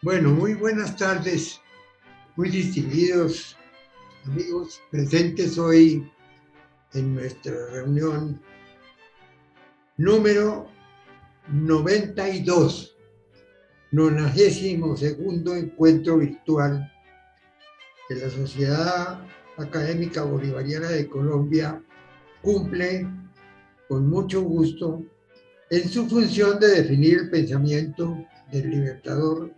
Bueno, muy buenas tardes, muy distinguidos amigos presentes hoy en nuestra reunión número 92, 92º encuentro virtual que la Sociedad Académica Bolivariana de Colombia cumple con mucho gusto en su función de definir el pensamiento del libertador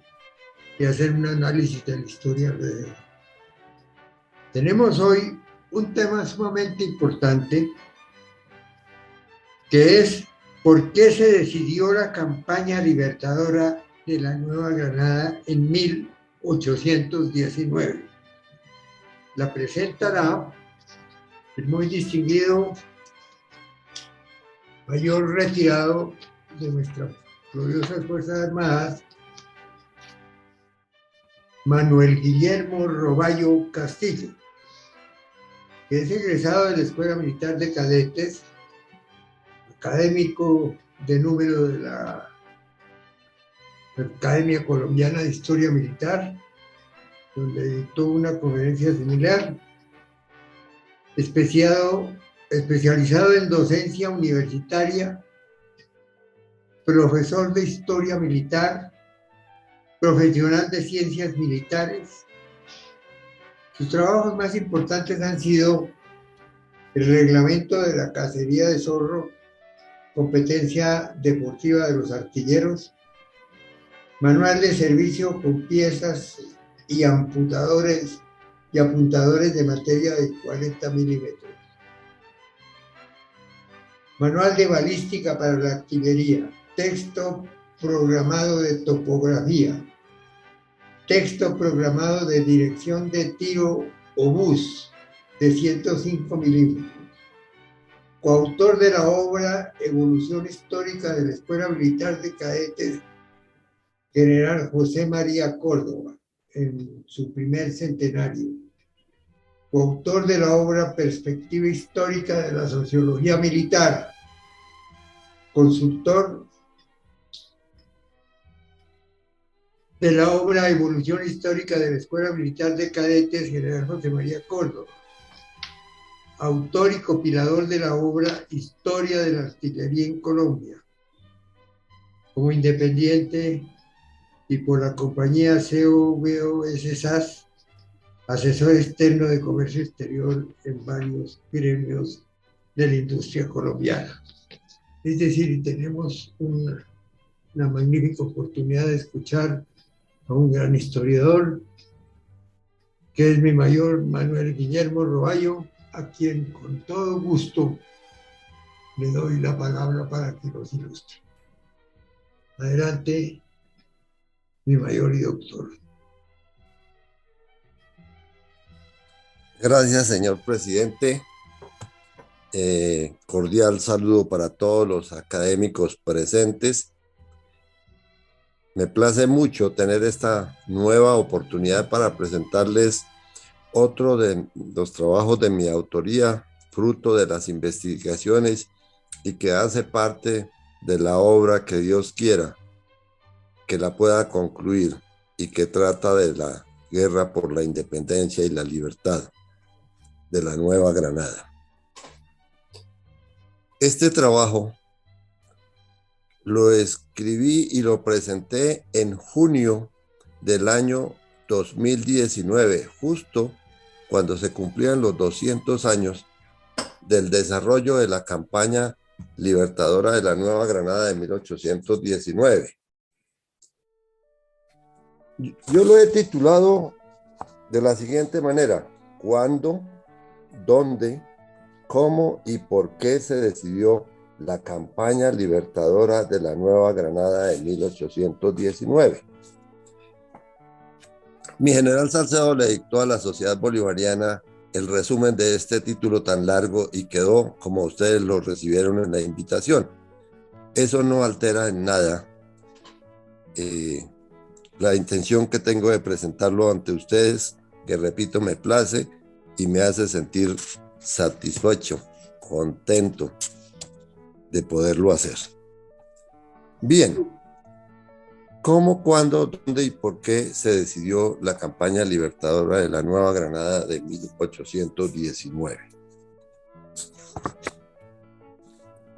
y hacer un análisis de la historia alrededor. Tenemos hoy un tema sumamente importante que es por qué se decidió la campaña libertadora de la Nueva Granada en 1819. La presentará el muy distinguido mayor retirado de nuestras gloriosas Fuerzas Armadas, Manuel Guillermo Roballo Castillo, que es egresado de la Escuela Militar de Cadetes, académico de número de la Academia Colombiana de Historia Militar, donde dictó una conferencia similar, especializado en docencia universitaria, profesor de Historia Militar, profesional de Ciencias Militares. Sus trabajos más importantes han sido el reglamento de la cacería de zorro, competencia deportiva de los artilleros, manual de servicio con piezas y apuntadores de materia de 40 milímetros, manual de balística para la artillería, texto programado de topografía, texto programado de dirección de tiro obús de 105 milímetros, coautor de la obra Evolución Histórica de la Escuela Militar de Cadetes General José María Córdoba, en su primer centenario, coautor de la obra Perspectiva Histórica de la Sociología Militar, consultor de la obra Evolución Histórica de la Escuela Militar de Cadetes General José María Córdoba, autor y compilador de la obra Historia de la Artillería en Colombia, como independiente y por la compañía COVOS SAS, asesor externo de comercio exterior en varios gremios de la industria colombiana. Es decir, tenemos una magnífica oportunidad de escuchar a un gran historiador, que es mi mayor Manuel Guillermo Roballo, a quien con todo gusto le doy la palabra para que nos ilustre. Adelante, mi mayor y doctor. Gracias, señor presidente. Cordial saludo para todos los académicos presentes. Me place mucho tener esta nueva oportunidad para presentarles otro de los trabajos de mi autoría, fruto de las investigaciones y que hace parte de la obra que Dios quiera que la pueda concluir y que trata de la guerra por la independencia y la libertad de la Nueva Granada. Este trabajo lo escribí y lo presenté en junio del año 2019, justo cuando se cumplían los 200 años del desarrollo de la campaña libertadora de la Nueva Granada de 1819. Yo lo he titulado de la siguiente manera: ¿cuándo, dónde, cómo y por qué se decidió la campaña libertadora de la Nueva Granada de 1819? Mi general Salcedo le dictó a la Sociedad Bolivariana el resumen de este título tan largo y quedó como ustedes lo recibieron en la invitación. Eso no altera en nada la intención que tengo de presentarlo ante ustedes, que repito, me place y me hace sentir satisfecho, contento de poderlo hacer. Bien, ¿Cómo, cuándo, dónde y por qué se decidió la campaña libertadora de la Nueva Granada de 1819?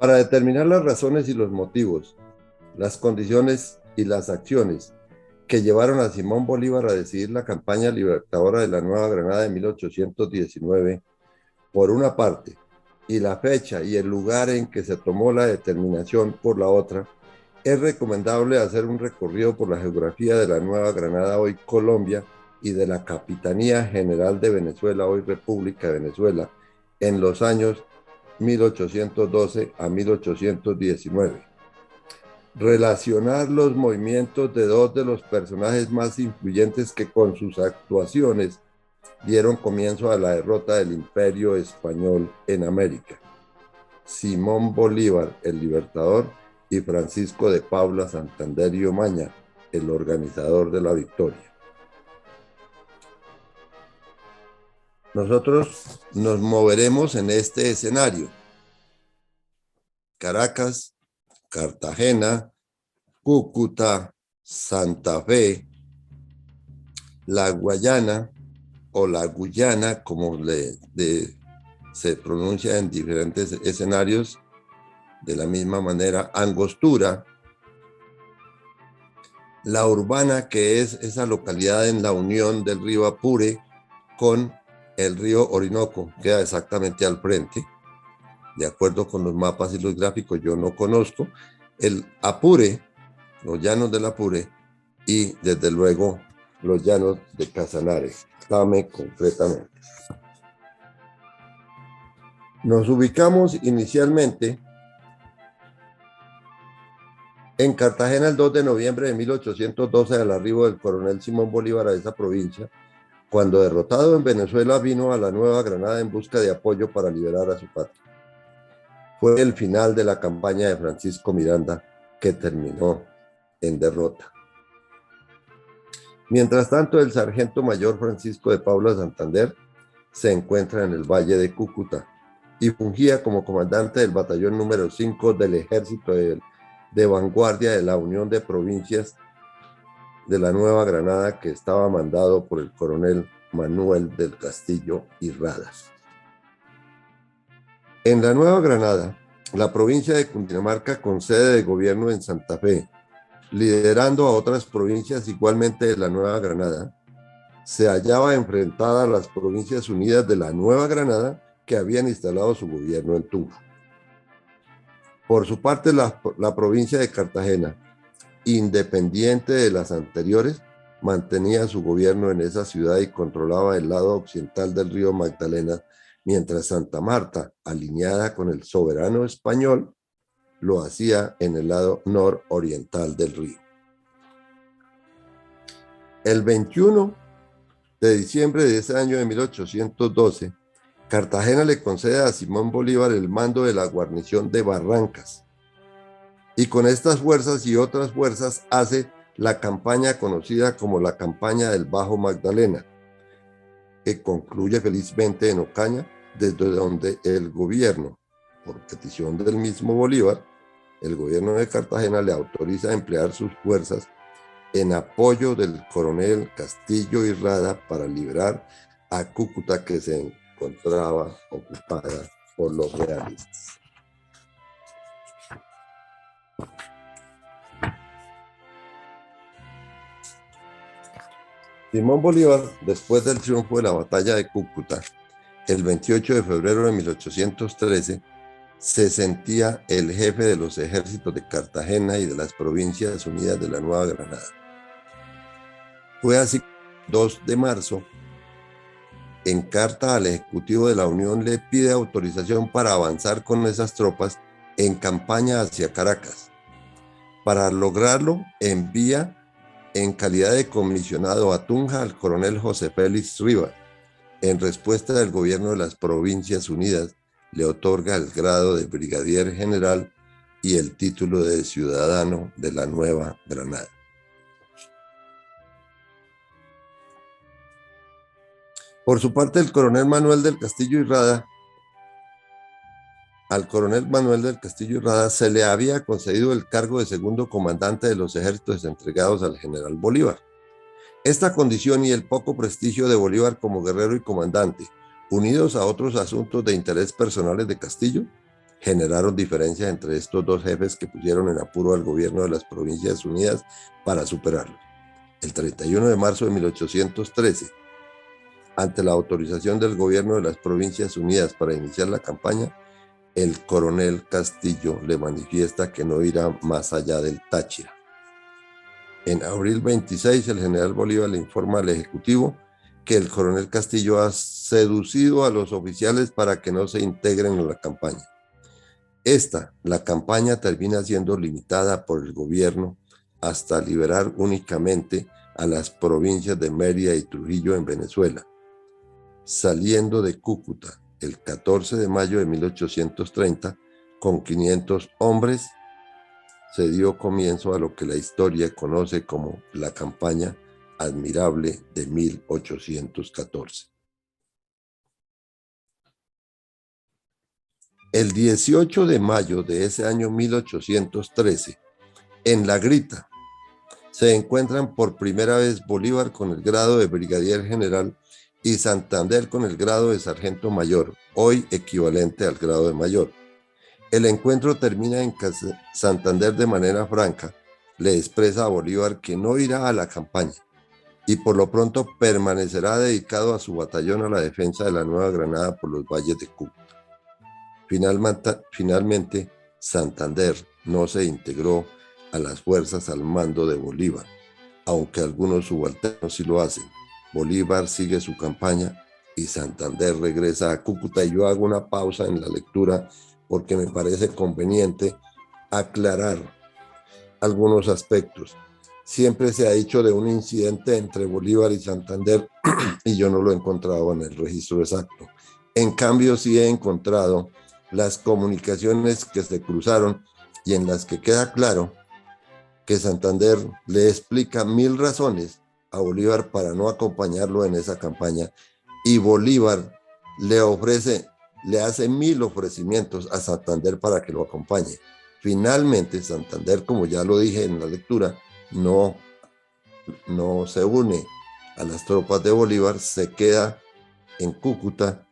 Para determinar las razones y los motivos, las condiciones y las acciones que llevaron a Simón Bolívar a decidir la campaña libertadora de la Nueva Granada de 1819, por una parte, y la fecha y el lugar en que se tomó la determinación por la otra, es recomendable hacer un recorrido por la geografía de la Nueva Granada, hoy Colombia, y de la Capitanía General de Venezuela, hoy República de Venezuela, en los años 1812 a 1819. Relacionar los movimientos de dos de los personajes más influyentes que con sus actuaciones dieron comienzo a la derrota del Imperio Español en América. Simón Bolívar, el libertador, y Francisco de Paula Santander y Omaña, el organizador de la victoria. Nosotros nos moveremos en este escenario: Caracas, Cartagena, Cúcuta, Santa Fe, la Guayana o la Guyana, como se pronuncia en diferentes escenarios, de la misma manera, Angostura, la Urbana, que es esa localidad en la unión del río Apure con el río Orinoco, queda exactamente al frente, de acuerdo con los mapas y los gráficos. Yo no conozco el Apure, los llanos del Apure, y desde luego los llanos de Casanare, Tame concretamente. Nos ubicamos inicialmente en Cartagena el 2 de noviembre de 1812, al arribo del coronel Simón Bolívar a esa provincia, cuando, derrotado en Venezuela, vino a la Nueva Granada en busca de apoyo para liberar a su patria. Fue el final de la campaña de Francisco Miranda, que terminó en derrota. Mientras tanto, el sargento mayor Francisco de Paula Santander se encuentra en el Valle de Cúcuta y fungía como comandante del batallón número 5 del ejército de vanguardia de la Unión de Provincias de la Nueva Granada, que estaba mandado por el coronel Manuel del Castillo y Rada. En la Nueva Granada, la provincia de Cundinamarca, con sede de gobierno en Santa Fe, liderando a otras provincias igualmente de la Nueva Granada, se hallaba enfrentada a las Provincias Unidas de la Nueva Granada, que habían instalado su gobierno en Tunja. Por su parte, la provincia de Cartagena, independiente de las anteriores, mantenía su gobierno en esa ciudad y controlaba el lado occidental del río Magdalena, mientras Santa Marta, alineada con el soberano español, lo hacía en el lado nororiental del río. El 21 de diciembre de ese año de 1812, Cartagena le concede a Simón Bolívar el mando de la guarnición de Barrancas, y con estas fuerzas y otras fuerzas hace la campaña conocida como la campaña del Bajo Magdalena, que concluye felizmente en Ocaña, desde donde el gobierno, por petición del mismo Bolívar, el gobierno de Cartagena le autoriza a emplear sus fuerzas en apoyo del coronel Castillo y Rada para liberar a Cúcuta, que se encontraba ocupada por los realistas. Simón Bolívar, después del triunfo de la batalla de Cúcuta, el 28 de febrero de 1813, se sentía el jefe de los ejércitos de Cartagena y de las Provincias Unidas de la Nueva Granada. Fue así que el 2 de marzo, en carta al Ejecutivo de la Unión, le pide autorización para avanzar con esas tropas en campaña hacia Caracas. Para lograrlo, envía en calidad de comisionado a Tunja al coronel José Félix Rivas. En respuesta del gobierno de las Provincias Unidas, le otorga el grado de brigadier general y el título de ciudadano de la Nueva Granada. Por su parte, el coronel Manuel del Castillo y Rada Al coronel Manuel del Castillo Rada se le había concedido el cargo de segundo comandante de los ejércitos entregados al general Bolívar. Esta condición y el poco prestigio de Bolívar como guerrero y comandante, unidos a otros asuntos de interés personales de Castillo, generaron diferencias entre estos dos jefes que pusieron en apuro al gobierno de las Provincias Unidas para superarlo. El 31 de marzo de 1813, ante la autorización del gobierno de las Provincias Unidas para iniciar la campaña, el coronel Castillo le manifiesta que no irá más allá del Táchira. En abril 26, el general Bolívar le informa al Ejecutivo que el coronel Castillo ha seducido a los oficiales para que no se integren en la campaña. La campaña termina siendo limitada por el gobierno hasta liberar únicamente a las provincias de Mérida y Trujillo en Venezuela. Saliendo de Cúcuta el 14 de mayo de 1830, con 500 hombres, se dio comienzo a lo que la historia conoce como la campaña admirable de 1814. El 18 de mayo de ese año 1813, en La Grita, se encuentran por primera vez Bolívar con el grado de brigadier general y Santander con el grado de sargento mayor, hoy equivalente al grado de mayor. El encuentro termina en que Santander, de manera franca, le expresa a Bolívar que no irá a la campaña y por lo pronto permanecerá dedicado a su batallón a la defensa de la Nueva Granada por los valles de Cúcuta. Finalmente, Santander no se integró a las fuerzas al mando de Bolívar, aunque algunos subalternos sí lo hacen. Bolívar sigue su campaña y Santander regresa a Cúcuta, y yo hago una pausa en la lectura porque me parece conveniente aclarar algunos aspectos. Siempre se ha dicho de un incidente entre Bolívar y Santander y yo no lo he encontrado en el registro exacto. En cambio, sí he encontrado las comunicaciones que se cruzaron y en las que queda claro que Santander le explica 1000 razones a Bolívar para no acompañarlo en esa campaña, y Bolívar le hace 1000 ofrecimientos a Santander para que lo acompañe. Finalmente, Santander, como ya lo dije en la lectura, no se une a las tropas de Bolívar, se queda en Cúcuta,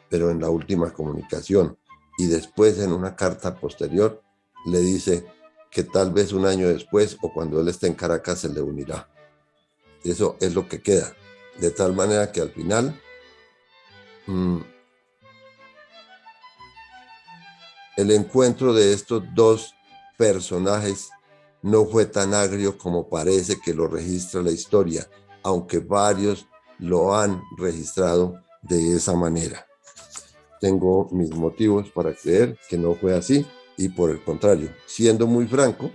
pero en la última comunicación, y después en una carta posterior le dice que tal vez un año después o cuando él esté en Caracas se le unirá. Eso es lo que queda, de tal manera que al final el encuentro de estos dos personajes no fue tan agrio como parece que lo registra la historia, aunque varios lo han registrado de esa manera. Tengo mis motivos para creer que no fue así, y por el contrario, siendo muy franco,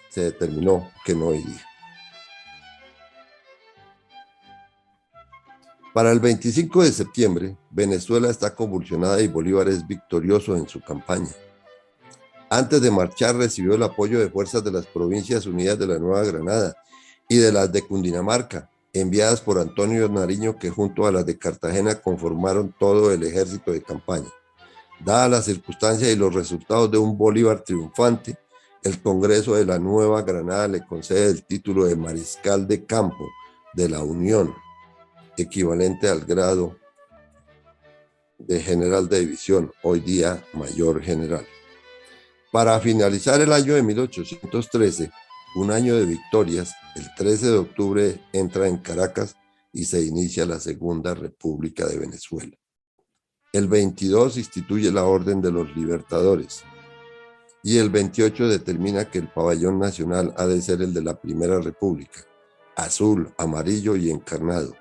se determinó que no iría. Para el 25 de septiembre, Venezuela está convulsionada y Bolívar es victorioso en su campaña. Antes de marchar, recibió el apoyo de fuerzas de las Provincias Unidas de la Nueva Granada y de las de Cundinamarca, enviadas por Antonio Nariño, que junto a las de Cartagena conformaron todo el ejército de campaña. Dadas las circunstancias y los resultados de un Bolívar triunfante, el Congreso de la Nueva Granada le concede el título de Mariscal de Campo de la Unión, equivalente al grado de general de división, hoy día mayor general. Para finalizar el año de 1813, un año de victorias, el 13 de octubre entra en Caracas y se inicia la Segunda República de Venezuela. El 22 instituye la Orden de los Libertadores y el 28 determina que el pabellón nacional ha de ser el de la Primera República, azul, amarillo y encarnado.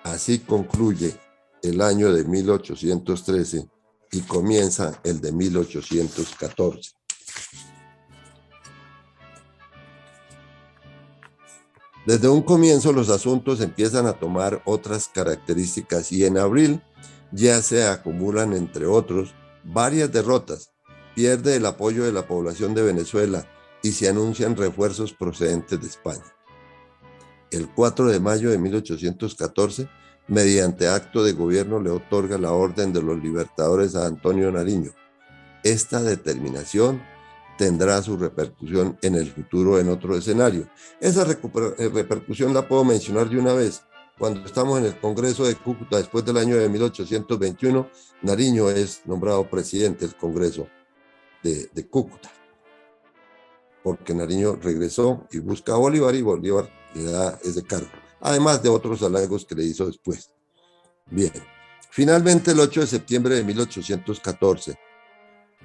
Así concluye el año de 1813 y comienza el de 1814. Desde un comienzo los asuntos empiezan a tomar otras características y en abril ya se acumulan, entre otros, varias derrotas, pierde el apoyo de la población de Venezuela y se anuncian refuerzos procedentes de España. El 4 de mayo de 1814, mediante acto de gobierno, le otorga la Orden de los Libertadores a Antonio Nariño. Esta determinación tendrá su repercusión en el futuro en otro escenario. Esa repercusión la puedo mencionar de una vez. Cuando estamos en el Congreso de Cúcuta, después del año de 1821, Nariño es nombrado presidente del Congreso de Cúcuta, porque Nariño regresó y busca a Bolívar y Bolívar le da ese cargo, además de otros halagos que le hizo después. Bien, finalmente el 8 de septiembre de 1814,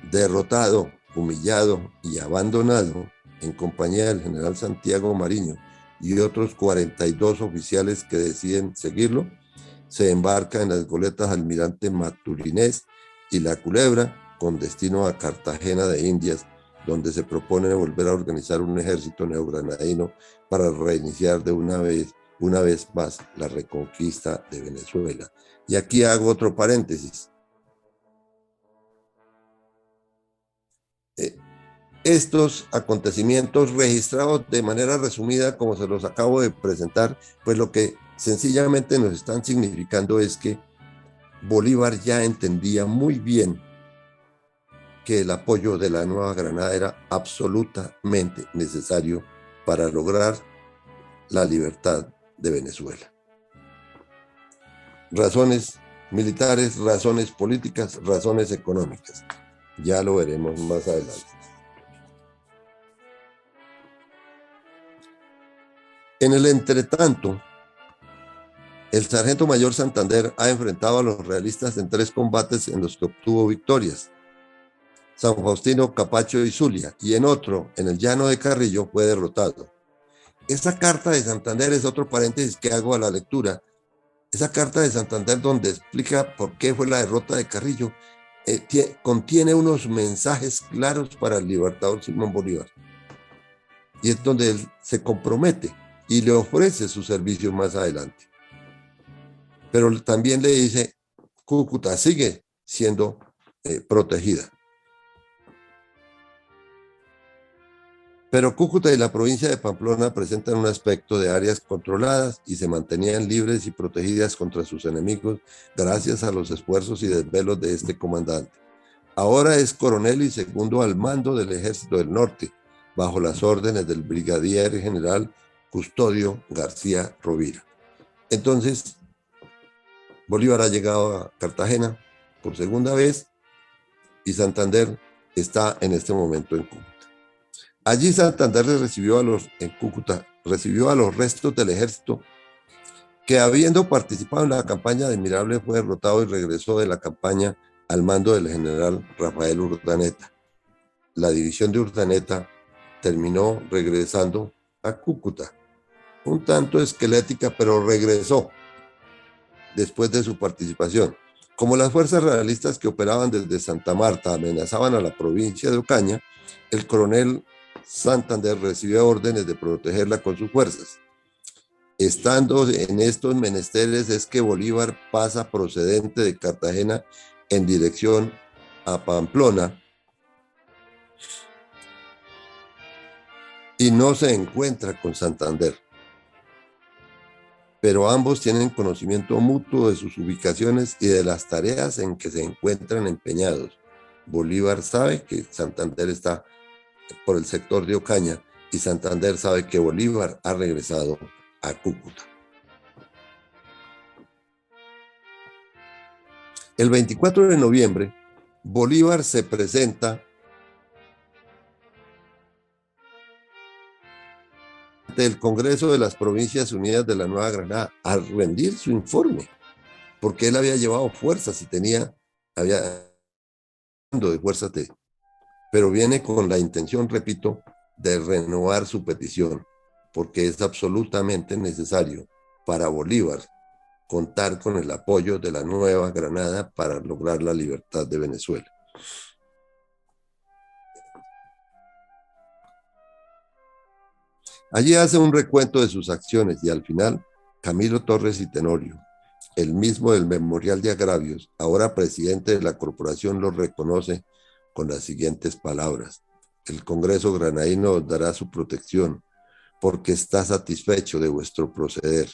derrotado, humillado y abandonado, en compañía del general Santiago Mariño y otros 42 oficiales que deciden seguirlo, se embarca en las goletas Almirante Maturinés y La Culebra con destino a Cartagena de Indias, donde se propone volver a organizar un ejército neogranadino para reiniciar de una vez más la reconquista de Venezuela. Y aquí hago otro paréntesis. Estos acontecimientos registrados de manera resumida, como se los acabo de presentar, pues lo que sencillamente nos están significando es que Bolívar ya entendía muy bien que el apoyo de la Nueva Granada era absolutamente necesario para lograr la libertad de Venezuela. Razones militares, razones políticas, razones económicas. Ya lo veremos más adelante. En el entretanto, el sargento mayor Santander ha enfrentado a los realistas en 3 combates en los que obtuvo victorias: San Faustino, Capacho y Zulia, y en otro, en el Llano de Carrillo, fue derrotado. Esa carta de Santander es otro paréntesis que hago a la lectura. Esa carta de Santander, donde explica por qué fue la derrota de Carrillo, contiene unos mensajes claros para el libertador Simón Bolívar. Y es donde él se compromete y le ofrece sus servicios más adelante. Pero también le dice, Cúcuta sigue siendo protegida. Pero Cúcuta y la provincia de Pamplona presentan un aspecto de áreas controladas y se mantenían libres y protegidas contra sus enemigos gracias a los esfuerzos y desvelos de este comandante. Ahora es coronel y segundo al mando del Ejército del Norte, bajo las órdenes del brigadier general Custodio García Rovira. Entonces, Bolívar ha llegado a Cartagena por segunda vez y Santander está en este momento en Cúcuta. Allí Santander en Cúcuta recibió a los restos del ejército que, habiendo participado en la campaña de Mirable, fue derrotado y regresó de la campaña al mando del general Rafael Urdaneta. La división de Urdaneta terminó regresando a Cúcuta, un tanto esquelética, pero regresó después de su participación. Como las fuerzas realistas que operaban desde Santa Marta amenazaban a la provincia de Ocaña, el coronel Santander recibió órdenes de protegerla con sus fuerzas. Estando en estos menesteres es que Bolívar pasa procedente de Cartagena en dirección a Pamplona y no se encuentra con Santander. Pero ambos tienen conocimiento mutuo de sus ubicaciones y de las tareas en que se encuentran empeñados. Bolívar sabe que Santander está por el sector de Ocaña y Santander sabe que Bolívar ha regresado a Cúcuta. El 24 de noviembre, Bolívar se presenta ante el Congreso de las Provincias Unidas de la Nueva Granada a rendir su informe, porque él había llevado fuerzas y había de fuerzas pero viene con la intención, repito, de renovar su petición, porque es absolutamente necesario para Bolívar contar con el apoyo de la Nueva Granada para lograr la libertad de Venezuela. Allí hace un recuento de sus acciones y al final Camilo Torres y Tenorio, el mismo del Memorial de Agravios, ahora presidente de la corporación, lo reconoce con las siguientes palabras: el Congreso granadino dará su protección, porque está satisfecho de vuestro proceder.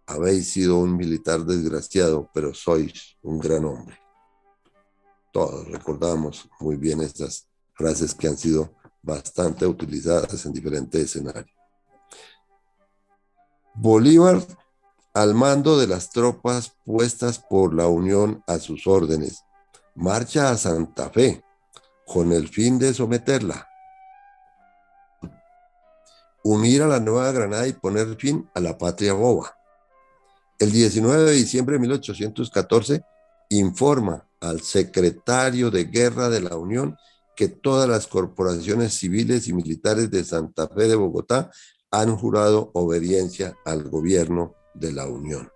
Habéis sido un militar desgraciado, pero sois un gran hombre. Todos recordamos muy bien estas frases que han sido bastante utilizadas en diferentes escenarios. Bolívar, al mando de las tropas puestas por la Unión a sus órdenes, marcha a Santa Fe con el fin de someterla, unir a la Nueva Granada y poner fin a la patria boba. El 19 de diciembre de 1814 informa al secretario de Guerra de la Unión que todas las corporaciones civiles y militares de Santa Fe de Bogotá han jurado obediencia al gobierno de la Unión.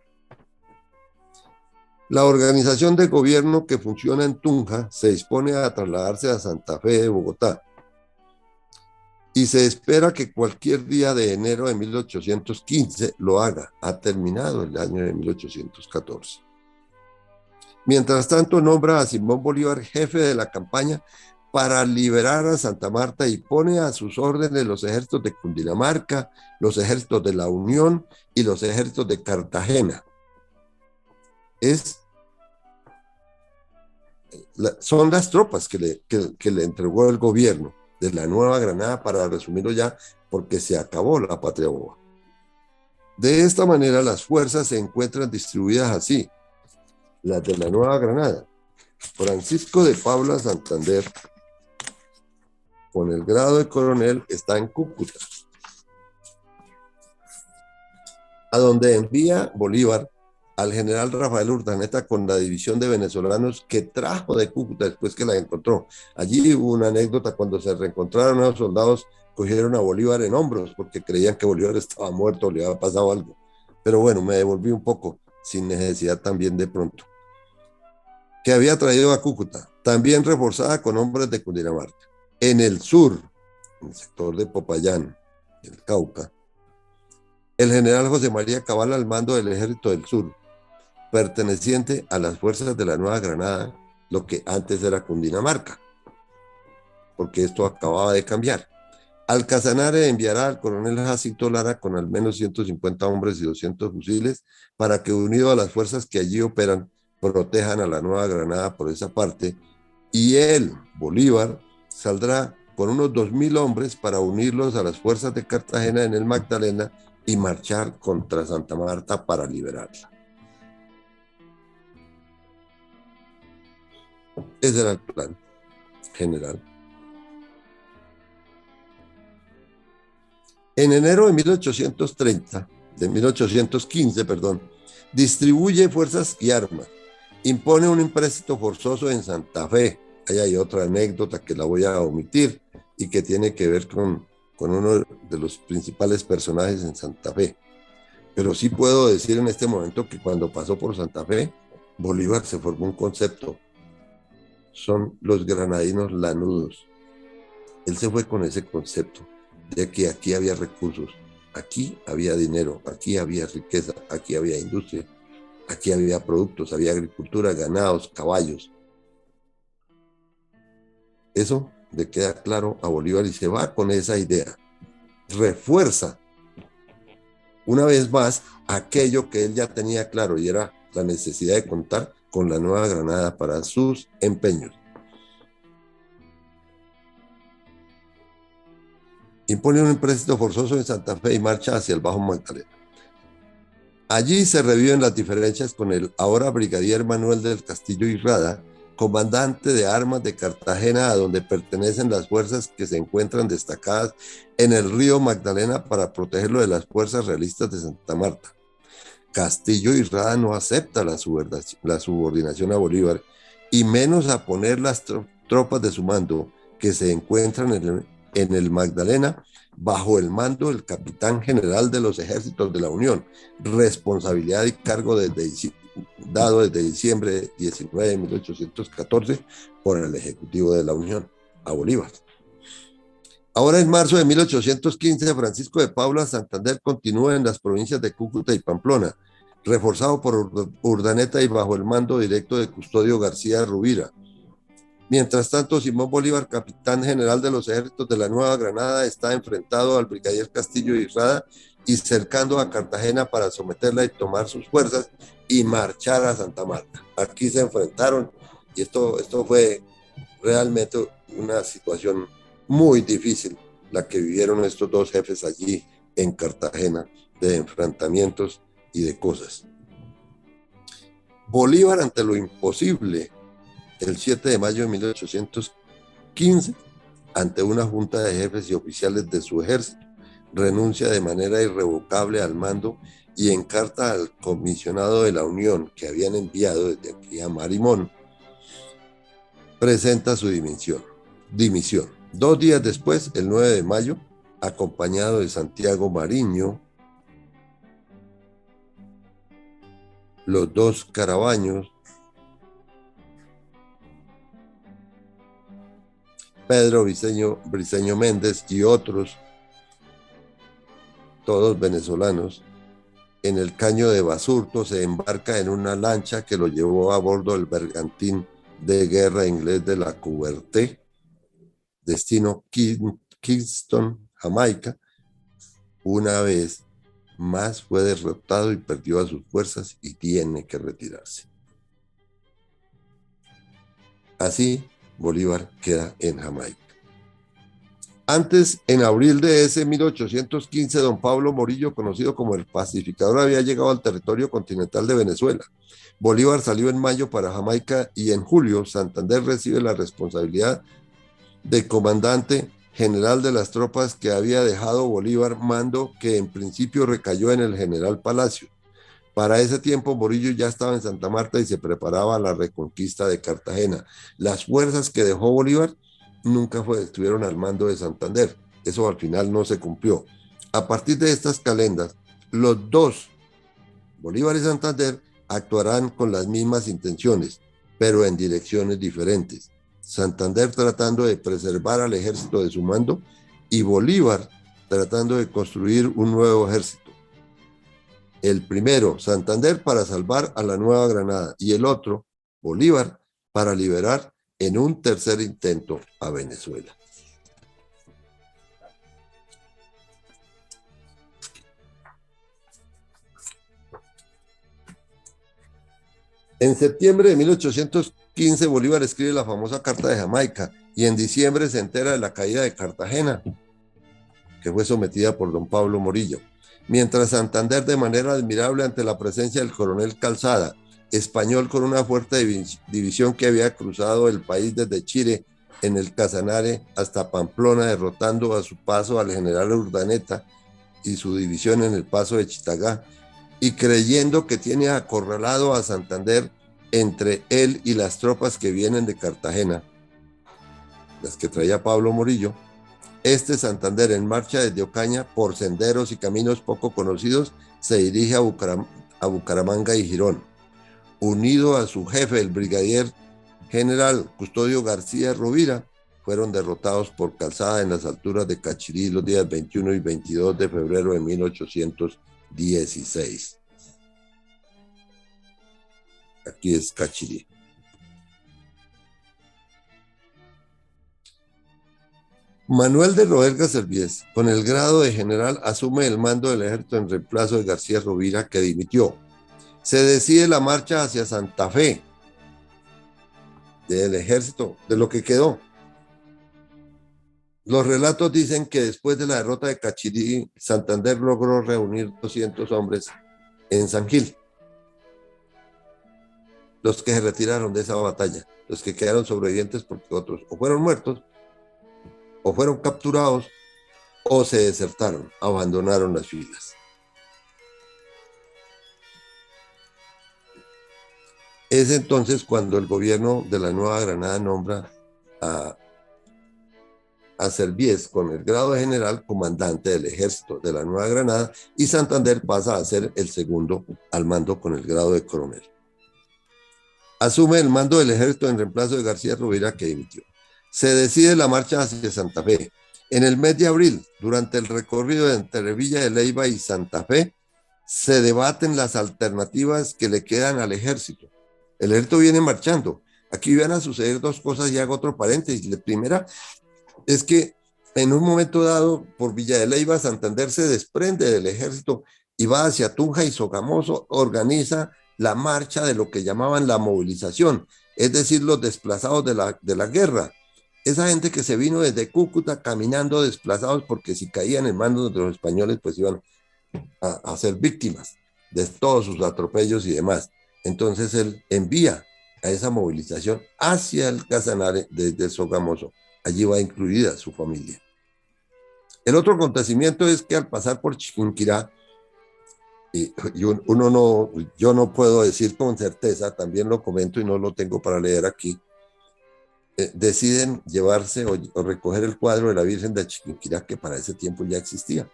La organización de gobierno que funciona en Tunja se dispone a trasladarse a Santa Fe de Bogotá y se espera que cualquier día de enero de 1815 lo haga. Ha terminado el año de 1814. Mientras tanto, nombra a Simón Bolívar jefe de la campaña para liberar a Santa Marta y pone a sus órdenes los ejércitos de Cundinamarca, los ejércitos de la Unión y los ejércitos de Cartagena. Son las tropas que le entregó el gobierno de la Nueva Granada, para resumirlo ya, porque se acabó la patria boba. De esta manera, las fuerzas se encuentran distribuidas así: las de la Nueva Granada, Francisco de Paula Santander, con el grado de coronel, está en Cúcuta, a donde envía Bolívar al general Rafael Urdaneta con la división de venezolanos que trajo de Cúcuta después que la encontró. Allí hubo una anécdota: cuando se reencontraron a los soldados, cogieron a Bolívar en hombros porque creían que Bolívar estaba muerto o le había pasado algo. Pero bueno, me devolví un poco, sin necesidad también de pronto. Que había traído a Cúcuta, también reforzada con hombres de Cundinamarca. En el sur, en el sector de Popayán, el Cauca, el general José María Cabal al mando del Ejército del Sur, perteneciente a las fuerzas de la Nueva Granada, lo que antes era Cundinamarca, porque esto acababa de cambiar. Alcasanare enviará al coronel Jacinto Lara con al menos 150 hombres y 200 fusiles para que, unido a las fuerzas que allí operan, protejan a la Nueva Granada por esa parte, y él, Bolívar, saldrá con unos 2.000 hombres para unirlos a las fuerzas de Cartagena en el Magdalena y marchar contra Santa Marta para liberarla. Ese era el plan general. En enero de 1815, distribuye fuerzas y armas, impone un empréstito forzoso en Santa Fe. Ahí hay otra anécdota que la voy a omitir y que tiene que ver con uno de los principales personajes en Santa Fe. Pero sí puedo decir en este momento que cuando pasó por Santa Fe, Bolívar se formó un concepto: son los granadinos lanudos. Él se fue con ese concepto de que aquí había recursos, aquí había dinero, aquí había riqueza, aquí había industria, aquí había productos, había agricultura, ganados, caballos. Eso le queda claro a Bolívar y se va con esa idea. Refuerza una vez más aquello que él ya tenía claro, y era la necesidad de contar con la Nueva Granada para sus empeños. Impone un empréstito forzoso en Santa Fe y marcha hacia el Bajo Magdalena. Allí se reviven las diferencias con el ahora brigadier Manuel del Castillo Irrada, comandante de armas de Cartagena, a donde pertenecen las fuerzas que se encuentran destacadas en el río Magdalena para protegerlo de las fuerzas realistas de Santa Marta. Castillo Irrada no acepta la subordinación a Bolívar, y menos a poner las tropas de su mando, que se encuentran en el Magdalena, bajo el mando del capitán general de los ejércitos de la Unión, responsabilidad y cargo dado desde diciembre 19 de 1814 por el Ejecutivo de la Unión a Bolívar. Ahora, en marzo de 1815, Francisco de Paula Santander continúa en las provincias de Cúcuta y Pamplona, reforzado por Urdaneta y bajo el mando directo de Custodio García Rubira. Mientras tanto, Simón Bolívar, capitán general de los ejércitos de la Nueva Granada, está enfrentado al brigadier Castillo y Rada y cercando a Cartagena para someterla y tomar sus fuerzas y marchar a Santa Marta. Aquí se enfrentaron y esto fue realmente una situación muy difícil la que vivieron estos dos jefes allí en Cartagena, de enfrentamientos y de cosas. Bolívar, ante lo imposible, el 7 de mayo de 1815, ante una junta de jefes y oficiales de su ejército, renuncia de manera irrevocable al mando y en carta al comisionado de la Unión que habían enviado desde aquí a Marimón, presenta su dimisión. 2 días después, el 9 de mayo, acompañado de Santiago Mariño, los dos Carabaños, Pedro Briceño Méndez y otros, todos venezolanos, en el caño de Basurto se embarca en una lancha que lo llevó a bordo del bergantín de guerra inglés de la Couverté, destino Kingston, Jamaica. Una vez más fue derrotado y perdió a sus fuerzas y tiene que retirarse. Así, Bolívar queda en Jamaica. Antes, en abril de ese 1815, don Pablo Morillo, conocido como el pacificador, había llegado al territorio continental de Venezuela. Bolívar salió en mayo para Jamaica y en julio Santander recibe la responsabilidad de comandante general de las tropas que había dejado Bolívar, mando que en principio recayó en el general Palacio. Para ese tiempo Morillo ya estaba en Santa Marta y se preparaba a la reconquista de Cartagena. Las fuerzas que dejó Bolívar nunca estuvieron al mando de Santander. Eso al final no se cumplió. A partir de estas calendas, los dos, Bolívar y Santander, actuarán con las mismas intenciones, pero en direcciones diferentes. Santander tratando de preservar al ejército de su mando y Bolívar tratando de construir un nuevo ejército. El primero, Santander, para salvar a la Nueva Granada y el otro, Bolívar, para liberar en un tercer intento a Venezuela. En septiembre de 1815, Bolívar escribe la famosa Carta de Jamaica y en diciembre se entera de la caída de Cartagena, que fue sometida por don Pablo Morillo. Mientras Santander, de manera admirable ante la presencia del coronel Calzada, español con una fuerte división que había cruzado el país desde Chile en el Casanare hasta Pamplona, derrotando a su paso al general Urdaneta y su división en el paso de Chitagá, y creyendo que tiene acorralado a Santander entre él y las tropas que vienen de Cartagena, las que traía Pablo Morillo, Santander, en marcha desde Ocaña por senderos y caminos poco conocidos, se dirige a Bucaramanga y Girón. Unido a su jefe, el brigadier general Custodio García Rovira, fueron derrotados por Calzada en las alturas de Cachirí los días 21 y 22 de febrero de 1816. Aquí es Cachirí. Manuel de Roerga Serviés, con el grado de general, asume el mando del ejército en reemplazo de García Rovira, que dimitió. Se decide la marcha hacia Santa Fe del ejército, de lo que quedó. Los relatos dicen que después de la derrota de Cachirí, Santander logró reunir 200 hombres en San Gil. Los que se retiraron de esa batalla, los que quedaron sobrevivientes porque otros o fueron muertos, o fueron capturados, o se desertaron, abandonaron las filas. Es entonces cuando el gobierno de la Nueva Granada nombra a Serviés con el grado de general comandante del ejército de la Nueva Granada y Santander pasa a ser el segundo al mando con el grado de coronel. Asume el mando del ejército en reemplazo de García Rovira, que dimitió. Se decide la marcha hacia Santa Fe. En el mes de abril, durante el recorrido entre Villa de Leyva y Santa Fe, se debaten las alternativas que le quedan al ejército. El ejército viene marchando. Aquí van a suceder dos cosas y hago otro paréntesis. La primera es que en un momento dado, por Villa de Leyva, Santander se desprende del ejército y va hacia Tunja y Sogamoso, organiza la marcha de lo que llamaban la movilización, es decir, los desplazados de la guerra. Esa gente que se vino desde Cúcuta caminando desplazados porque si caían en manos de los españoles, pues iban a ser víctimas de todos sus atropellos y demás. Entonces él envía a esa movilización hacia el Casanare desde Sogamoso. Allí va incluida su familia. El otro acontecimiento es que al pasar por Chiquinquirá, uno no, yo no puedo decir con certeza, también lo comento y no lo tengo para leer aquí, deciden llevarse o recoger el cuadro de la Virgen de Chiquinquirá, que para ese tiempo ya existía.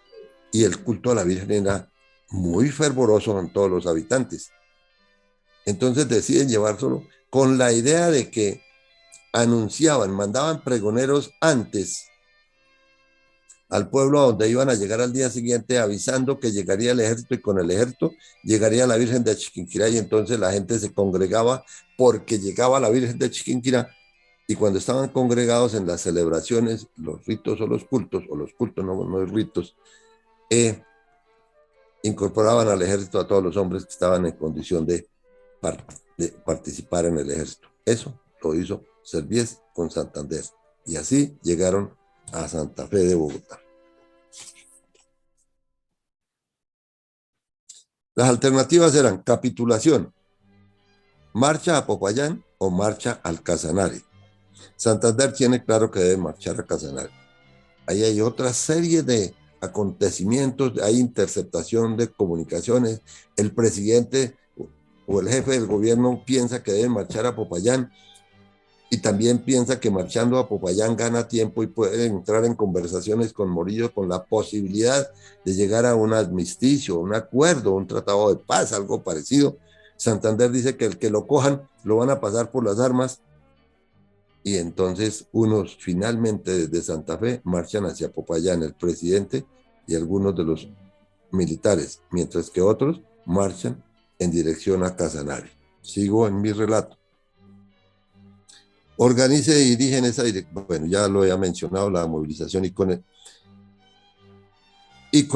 Y el culto a la Virgen era muy fervoroso en todos los habitantes. Entonces deciden llevárselo con la idea de que anunciaban, mandaban pregoneros antes al pueblo a donde iban a llegar al día siguiente avisando que llegaría el ejército y con el ejército llegaría la Virgen de Chiquinquirá y entonces la gente se congregaba porque llegaba la Virgen de Chiquinquirá y cuando estaban congregados en las celebraciones, los ritos o los cultos no, no ritos, incorporaban al ejército a todos los hombres que estaban en condición de participar en el ejército. Eso lo hizo Servies con Santander y así llegaron a Santa Fe de Bogotá. Las alternativas eran capitulación, marcha a Popayán o marcha al Casanare. Santander tiene claro que debe marchar a Casanare. Ahí hay otra serie de acontecimientos, hay interceptación de comunicaciones, el presidente o el jefe del gobierno piensa que deben marchar a Popayán y también piensa que marchando a Popayán gana tiempo y puede entrar en conversaciones con Morillo con la posibilidad de llegar a un armisticio, un acuerdo, un tratado de paz, algo parecido. Santander dice que el que lo cojan lo van a pasar por las armas y entonces unos finalmente desde Santa Fe marchan hacia Popayán, el presidente y algunos de los militares, mientras que otros marchan en dirección a Casanare. Sigo en mi relato. Organice y dirige en esa dirección. Bueno, ya lo había mencionado, la movilización y con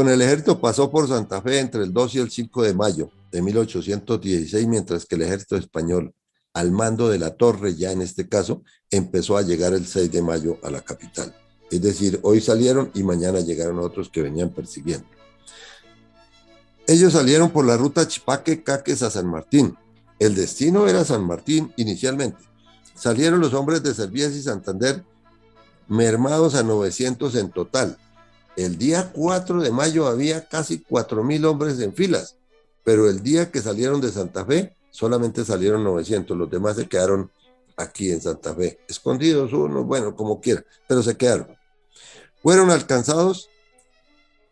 el ejército pasó por Santa Fe entre el 2 y el 5 de mayo de 1816, mientras que el ejército español, al mando de la Torre, ya en este caso, empezó a llegar el 6 de mayo a la capital. Es decir, hoy salieron y mañana llegaron otros que venían persiguiendo. Ellos salieron por la ruta Chipaque-Caques a San Martín. El destino era San Martín inicialmente. Salieron los hombres de Servies y Santander mermados a 900 en total. El día 4 de mayo había casi 4.000 hombres en filas, pero el día que salieron de Santa Fe solamente salieron 900, los demás se quedaron aquí en Santa Fe, escondidos unos, bueno, como quiera, pero se quedaron. Fueron alcanzados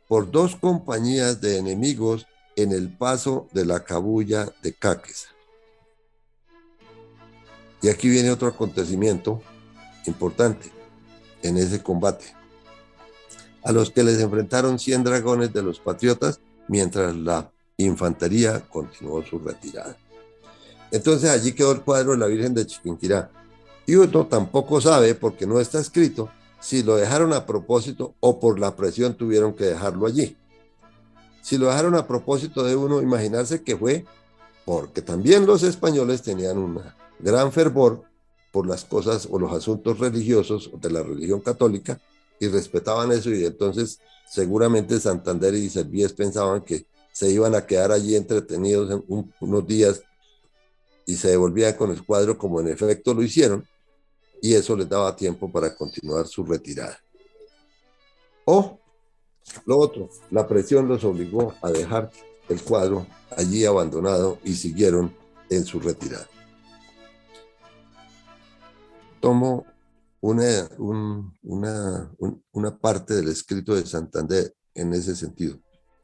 por 2 compañías de enemigos en el paso de la Cabuya de Caques. Y aquí viene otro acontecimiento importante en ese combate, a los que les enfrentaron 100 dragones de los patriotas, mientras la infantería continuó su retirada. Entonces allí quedó el cuadro de la Virgen de Chiquinquirá. Y uno tampoco sabe, porque no está escrito, si lo dejaron a propósito o por la presión tuvieron que dejarlo allí. Si lo dejaron a propósito de uno, imaginarse que fue porque también los españoles tenían un gran fervor por las cosas o los asuntos religiosos de la religión católica y respetaban eso y entonces seguramente Santander y Servies pensaban que se iban a quedar allí entretenidos en unos días y se devolvían con el cuadro como en efecto lo hicieron y eso les daba tiempo para continuar su retirada. O lo otro, la presión los obligó a dejar el cuadro allí abandonado y siguieron en su retirada. Tomo una parte del escrito de Santander en ese sentido,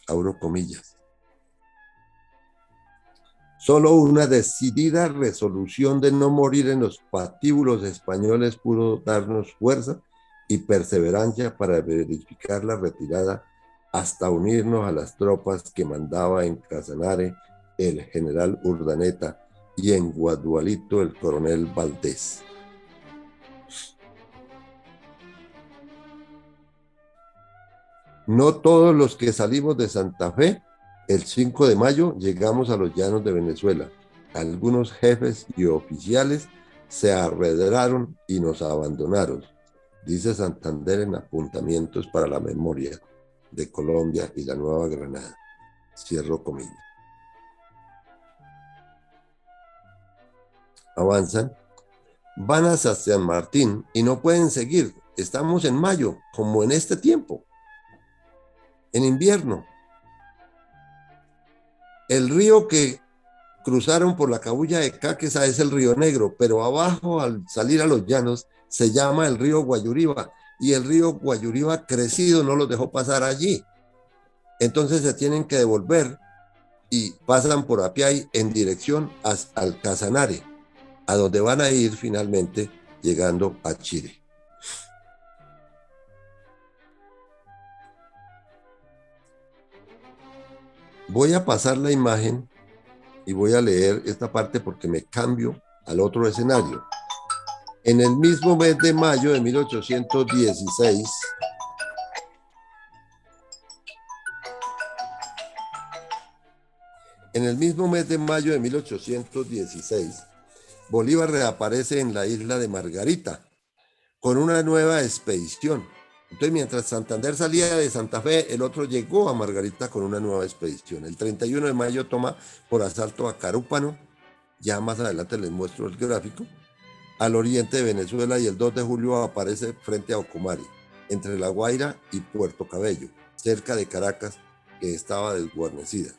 abro comillas. Solo una decidida resolución de no morir en los patíbulos españoles pudo darnos fuerza y perseverancia para verificar la retirada hasta unirnos a las tropas que mandaba en Casanare el general Urdaneta y en Guadualito el coronel Valdés. No todos los que salimos de Santa Fe el 5 de mayo llegamos a los llanos de Venezuela. Algunos jefes y oficiales se arredraron y nos abandonaron, dice Santander en apuntamientos para la memoria de Colombia y la Nueva Granada. Cierro comillas. Avanzan, van hasta San Martín y no pueden seguir. Estamos en mayo, como en este tiempo, en invierno. El río que cruzaron por la Cabuya de Caquesa es el Río Negro, pero abajo, al salir a los llanos, se llama el río Guayuriba, y el río Guayuriba crecido no los dejó pasar allí. Entonces se tienen que devolver y pasan por Apiay en dirección al Casanare, a donde van a ir finalmente llegando a Chile. Voy a pasar la imagen y voy a leer esta parte porque me cambio al otro escenario. En el mismo mes de mayo de 1816, Bolívar reaparece en la isla de Margarita con una nueva expedición. Entonces, mientras Santander salía de Santa Fe, el otro llegó a Margarita con una nueva expedición. El 31 de mayo toma por asalto a Carúpano, ya más adelante les muestro el gráfico, al oriente de Venezuela, y el 2 de julio aparece frente a Ocumare, entre La Guaira y Puerto Cabello, cerca de Caracas, que estaba desguarnecida.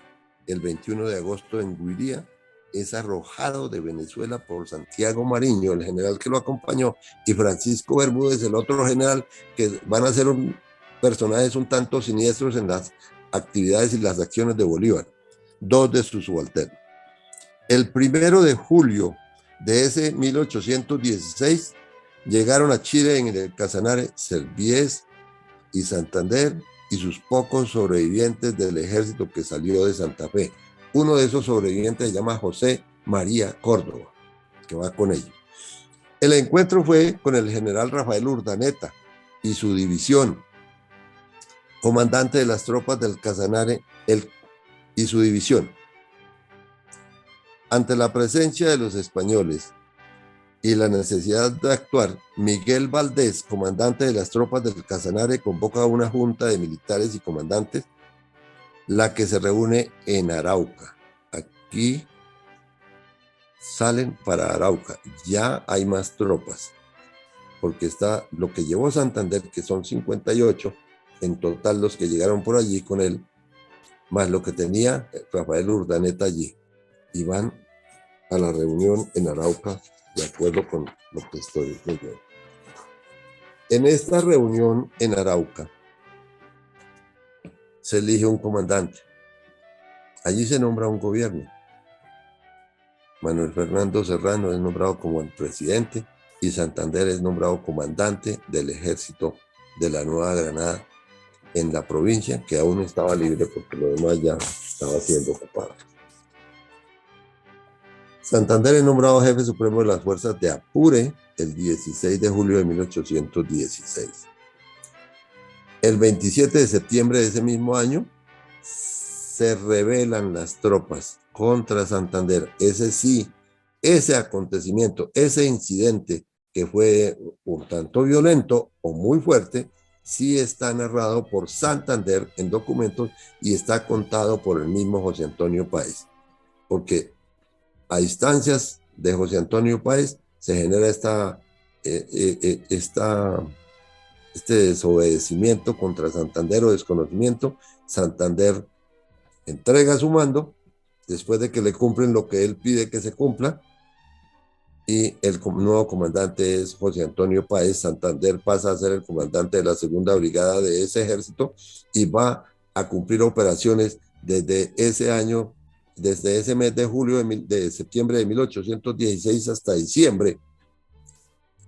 El 21 de agosto en Guiría es arrojado de Venezuela por Santiago Mariño, el general que lo acompañó, y Francisco Bermúdez, el otro general, que van a ser personajes un tanto siniestros en las actividades y las acciones de Bolívar, dos de sus subalternos. El 1 de julio de ese 1816 llegaron a Chile en el Casanare Serviés y Santander y sus pocos sobrevivientes del ejército que salió de Santa Fe. Uno de esos sobrevivientes se llama José María Córdoba, que va con ellos. El encuentro fue con el general Rafael Urdaneta y su división, comandante de las tropas del Casanare y su división. Ante la presencia de los españoles y la necesidad de actuar, Miguel Valdés, comandante de las tropas del Casanare, convoca a una junta de militares y comandantes, la que se reúne en Arauca. Aquí salen para Arauca. Ya hay más tropas, porque está lo que llevó Santander, que son 58, en total los que llegaron por allí con él, más lo que tenía Rafael Urdaneta allí. Y van a la reunión en Arauca, de acuerdo con lo que estoy leyendo. En esta reunión en Arauca se elige un comandante. Allí se nombra un gobierno. Manuel Fernando Serrano es nombrado como el presidente y Santander es nombrado comandante del ejército de la Nueva Granada en la provincia, que aún estaba libre porque lo demás ya estaba siendo ocupado. Santander es nombrado jefe supremo de las fuerzas de Apure el 16 de julio de 1816. El 27 de septiembre de ese mismo año se rebelan las tropas contra Santander. Ese acontecimiento, ese incidente que fue un tanto violento o muy fuerte, sí está narrado por Santander en documentos y está contado por el mismo José Antonio Páez, porque a instancias de José Antonio Páez se genera este desobedecimiento contra Santander o desconocimiento. Santander entrega su mando después de que le cumplen lo que él pide que se cumpla, y el nuevo comandante es José Antonio Páez. Santander pasa a ser el comandante de la segunda brigada de ese ejército y va a cumplir operaciones desde ese año, desde ese mes de julio de septiembre de 1816 hasta diciembre,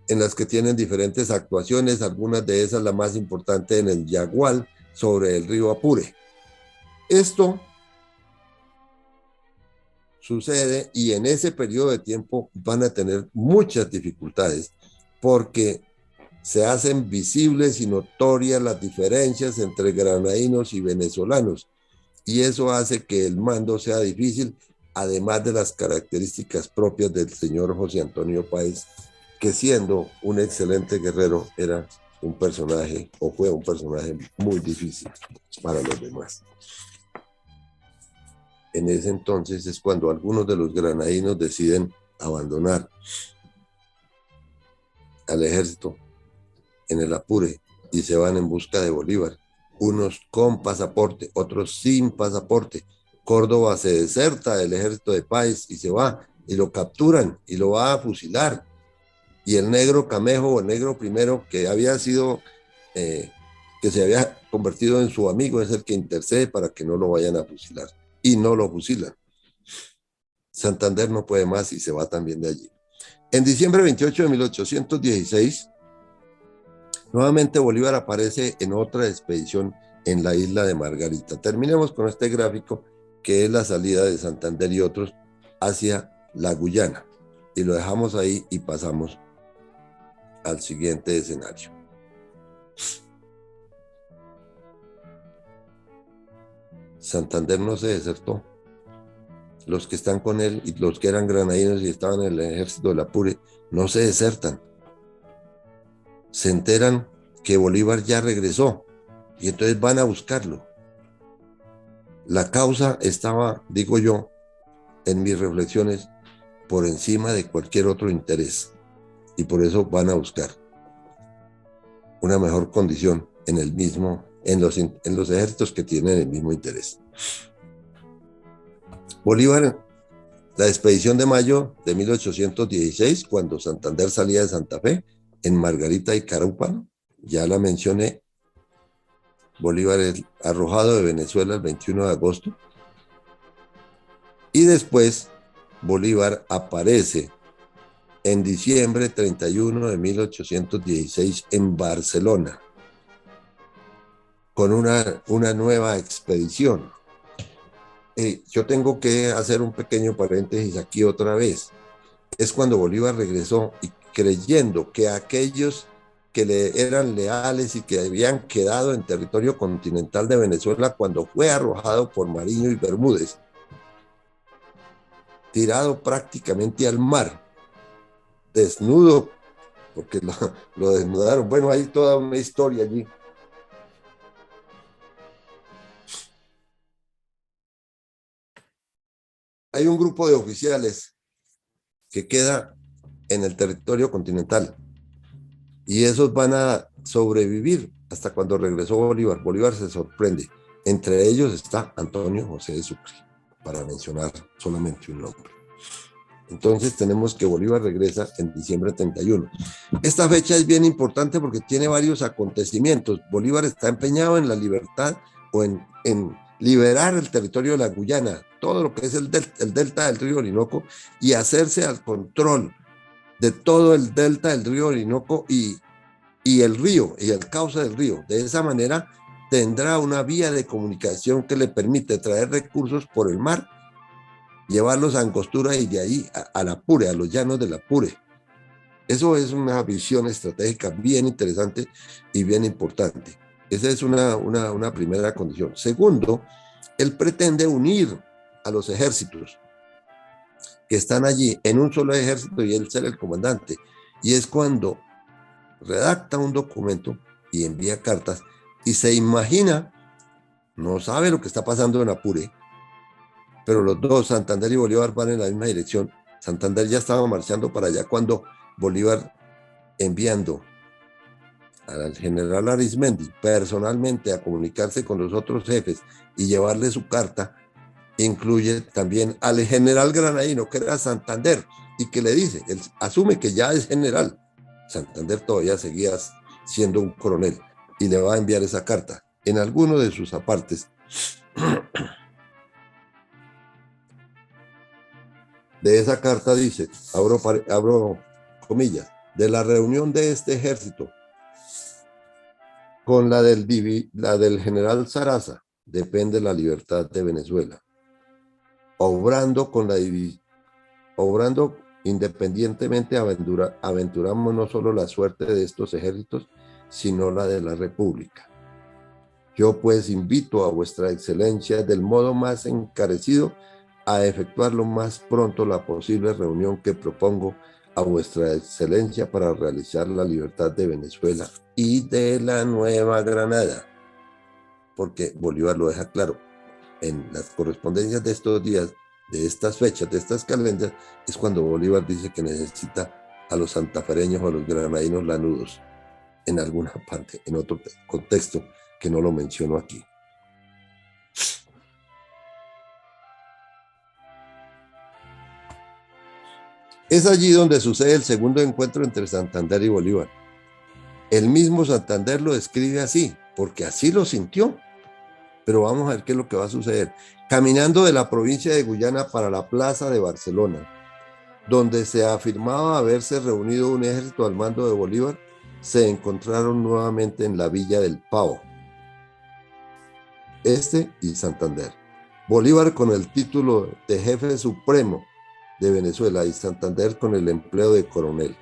en las que tienen diferentes actuaciones, algunas de esas la más importante en el Yagual, sobre el río Apure. Esto sucede y en ese periodo de tiempo van a tener muchas dificultades porque se hacen visibles y notorias las diferencias entre granadinos y venezolanos y eso hace que el mando sea difícil, además de las características propias del señor José Antonio Páez, que siendo un excelente guerrero era un personaje o fue un personaje muy difícil para los demás. En ese entonces es cuando algunos de los granadinos deciden abandonar al ejército en el Apure y se van en busca de Bolívar, unos con pasaporte, otros sin pasaporte. Córdoba se deserta del ejército de Páez y se va y lo capturan y lo va a fusilar. Y el negro Camejo, el negro primero, que había sido, que se había convertido en su amigo, es el que intercede para que no lo vayan a fusilar. Y no lo fusilan. Santander no puede más y se va también de allí. En diciembre 28 de 1816, nuevamente Bolívar aparece en otra expedición en la isla de Margarita. Terminemos con este gráfico que es la salida de Santander y otros hacia la Guyana. Y lo dejamos ahí y pasamos al siguiente escenario. Santander no se desertó. Los que están con él y los que eran granadinos y estaban en el ejército del Apure no se desertan. Se enteran que Bolívar ya regresó y entonces van a buscarlo. La causa estaba, digo yo, en mis reflexiones, por encima de cualquier otro interés y por eso van a buscar una mejor condición en el mismo, en los ejércitos que tienen el mismo interés. Bolívar, la expedición de mayo de 1816, cuando Santander salía de Santa Fe, en Margarita y Carúpano, ya la mencioné. Bolívar es arrojado de Venezuela el 21 de agosto. Y después Bolívar aparece en diciembre 31 de 1816 en Barcelona con una nueva expedición. Yo tengo que hacer un pequeño paréntesis aquí otra vez. Es cuando Bolívar regresó y creyendo que aquellos que le eran leales y que habían quedado en territorio continental de Venezuela cuando fue arrojado por Mariño y Bermúdez, tirado prácticamente al mar, desnudo, porque lo desnudaron. Bueno, hay toda una historia allí. Hay un grupo de oficiales que queda en el territorio continental y esos van a sobrevivir hasta cuando regresó Bolívar. Bolívar se sorprende. Entre ellos está Antonio José de Sucre, para mencionar solamente un nombre. Entonces tenemos que Bolívar regresa en diciembre 31. Esta fecha es bien importante porque tiene varios acontecimientos. Bolívar está empeñado en la libertad o en liberar el territorio de la Guyana, todo lo que es el delta del río Orinoco y hacerse al control de todo el delta del río Orinoco y el río y el cauce del río. De esa manera tendrá una vía de comunicación que le permite traer recursos por el mar, llevarlos a Angostura y de ahí al Apure, a los llanos del Apure. Eso es una visión estratégica bien interesante y bien importante. Esa es una primera condición. Segundo, él pretende unir a los ejércitos que están allí en un solo ejército y él ser el comandante. Y es cuando redacta un documento y envía cartas y se imagina, no sabe lo que está pasando en Apure, pero los dos, Santander y Bolívar, van en la misma dirección. Santander ya estaba marchando para allá cuando Bolívar, enviando al general Arizmendi personalmente a comunicarse con los otros jefes y llevarle su carta, incluye también al general granadino, que era Santander, y que le dice, él asume que ya es general. Santander todavía seguía siendo un coronel y le va a enviar esa carta. En alguno de sus apartes de esa carta dice, abro comillas, de la reunión de este ejército con la del general Zaraza depende la libertad de Venezuela. obrando obrando independientemente, aventuramos no solo la suerte de estos ejércitos, sino la de la República. Yo pues invito a vuestra excelencia del modo más encarecido a efectuar lo más pronto la posible reunión que propongo a vuestra excelencia para realizar la libertad de Venezuela y de la Nueva Granada. Porque Bolívar lo deja claro, en las correspondencias de estos días, de estas fechas, de estas calendarias, es cuando Bolívar dice que necesita a los santafereños o a los granadinos lanudos, en alguna parte, en otro contexto que no lo menciono aquí. Es allí donde sucede el segundo encuentro entre Santander y Bolívar. El mismo Santander lo describe así, porque así lo sintió. Pero vamos a ver qué es lo que va a suceder. Caminando de la provincia de Guyana para la plaza de Barcelona, donde se afirmaba haberse reunido un ejército al mando de Bolívar, se encontraron nuevamente en la villa del Pavo, Este y Santander. Bolívar con el título de jefe supremo de Venezuela y Santander con el empleo de coronel.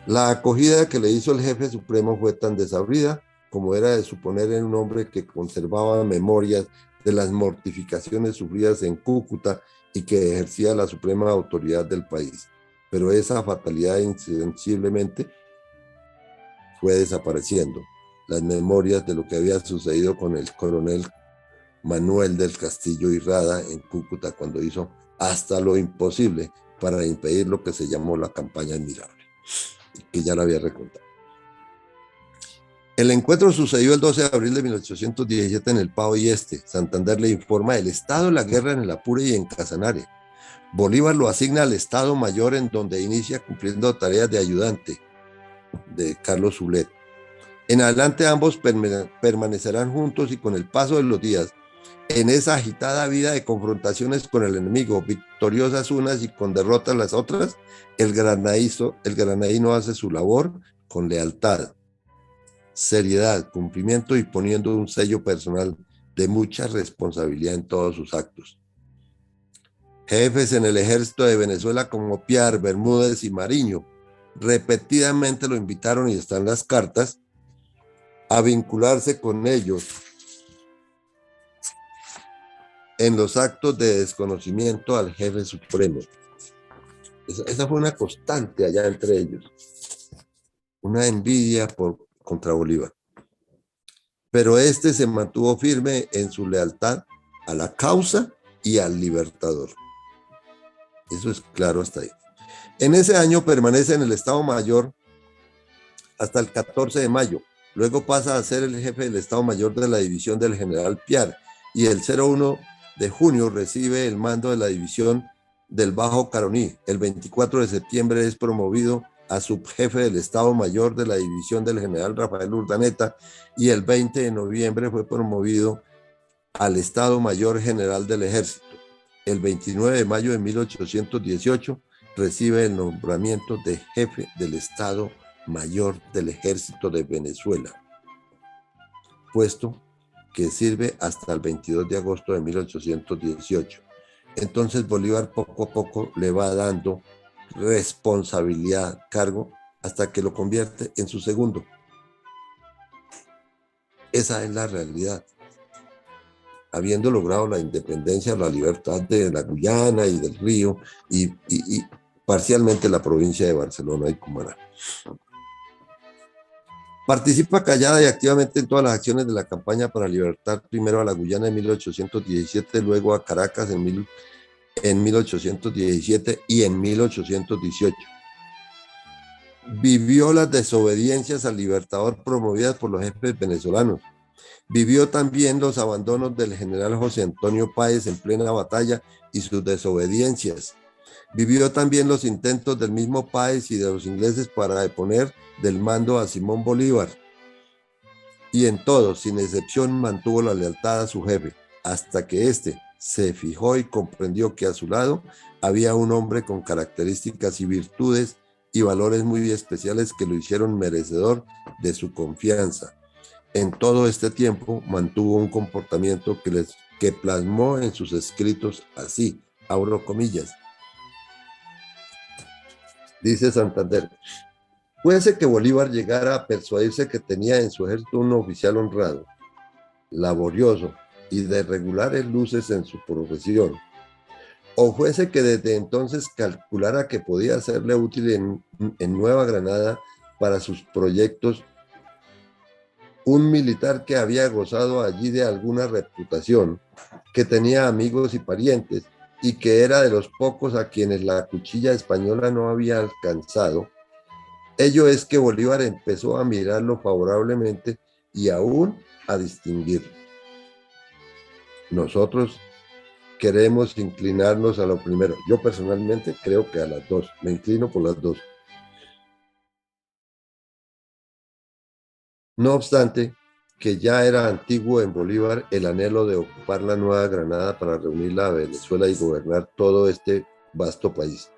La acogida que le hizo el jefe supremo fue tan desabrida como era de suponer en un hombre que conservaba memorias de las mortificaciones sufridas en Cúcuta y que ejercía la suprema autoridad del país. Pero esa fatalidad insensiblemente fue desapareciendo. Las memorias de lo que había sucedido con el coronel Manuel del Castillo y Rada en Cúcuta cuando hizo hasta lo imposible para impedir lo que se llamó la campaña admirable, que ya lo había recontado. El encuentro sucedió el 12 de abril de 1817 en el Pavo y Este. Santander le informa del estado de la guerra en el Apure y en Casanare. Bolívar lo asigna al Estado Mayor, en donde inicia cumpliendo tareas de ayudante de Carlos Zulet. En adelante ambos permanecerán juntos y con el paso de los días, en esa agitada vida de confrontaciones con el enemigo, victoriosas unas y con derrotas las otras, el granadino hace su labor con lealtad, seriedad, cumplimiento y poniendo un sello personal de mucha responsabilidad en todos sus actos. Jefes en el ejército de Venezuela como Piar, Bermúdez y Mariño repetidamente lo invitaron, y están las cartas, a vincularse con ellos en los actos de desconocimiento al jefe supremo. Esa fue una constante allá entre ellos, una envidia contra Bolívar. Pero este se mantuvo firme en su lealtad a la causa y al libertador. Eso es claro hasta ahí. En ese año permanece en el Estado Mayor hasta el 14 de mayo. Luego pasa a ser el jefe del Estado Mayor de la división del general Piar, y el 01 de junio recibe el mando de la división del Bajo Caroní. El 24 de septiembre es promovido a subjefe del Estado Mayor de la división del general Rafael Urdaneta, y el 20 de noviembre fue promovido al Estado Mayor General del Ejército. El 29 de mayo de 1818 recibe el nombramiento de jefe del Estado Mayor del Ejército de Venezuela, puesto que sirve hasta el 22 de agosto de 1818. Entonces Bolívar poco a poco le va dando responsabilidad, cargo, hasta que lo convierte en su segundo. Esa es la realidad. Habiendo logrado la independencia, la libertad de la Guyana y del Río, y parcialmente la provincia de Barcelona y Cumaná. Participa callada y activamente en todas las acciones de la campaña para libertar primero a la Guyana en 1817, luego a Caracas en 1817 y en 1818. Vivió las desobediencias al libertador promovidas por los jefes venezolanos. Vivió también los abandonos del general José Antonio Páez en plena batalla y sus desobediencias. Vivió también los intentos del mismo Páez y de los ingleses para deponer del mando a Simón Bolívar. Y en todo, sin excepción, mantuvo la lealtad a su jefe, hasta que éste se fijó y comprendió que a su lado había un hombre con características y virtudes y valores muy especiales que lo hicieron merecedor de su confianza. En todo este tiempo mantuvo un comportamiento que les que plasmó en sus escritos así, abro comillas. Dice Santander: puede que Bolívar llegara a persuadirse que tenía en su ejército un oficial honrado, laborioso y de regulares luces en su profesión, o fuese que desde entonces calculara que podía serle útil en Nueva Granada para sus proyectos un militar que había gozado allí de alguna reputación, que tenía amigos y parientes, y que era de los pocos a quienes la cuchilla española no había alcanzado. Ello es que Bolívar empezó a mirarlo favorablemente y aún a distinguirlo. Nosotros queremos inclinarnos a lo primero. Yo personalmente creo que a las dos. Me inclino por las dos. No obstante, que ya era antiguo en Bolívar el anhelo de ocupar la Nueva Granada para reunirla a Venezuela y gobernar todo este vasto país.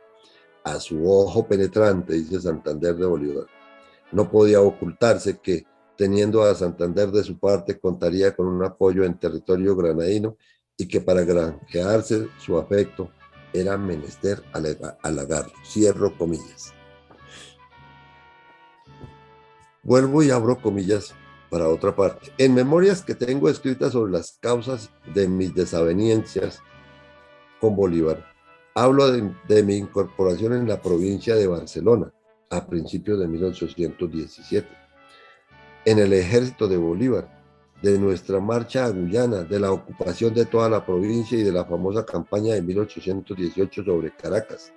A su ojo penetrante, dice Santander de Bolívar, no podía ocultarse que, teniendo a Santander de su parte, contaría con un apoyo en territorio granadino y que para granjearse su afecto era menester halagarlo. Cierro comillas. Vuelvo y abro comillas para otra parte. En memorias que tengo escritas sobre las causas de mis desavenencias con Bolívar, hablo de mi incorporación en la provincia de Barcelona a principios de 1817, en el ejército de Bolívar, de nuestra marcha a Guyana, de la ocupación de toda la provincia y de la famosa campaña de 1818 sobre Caracas,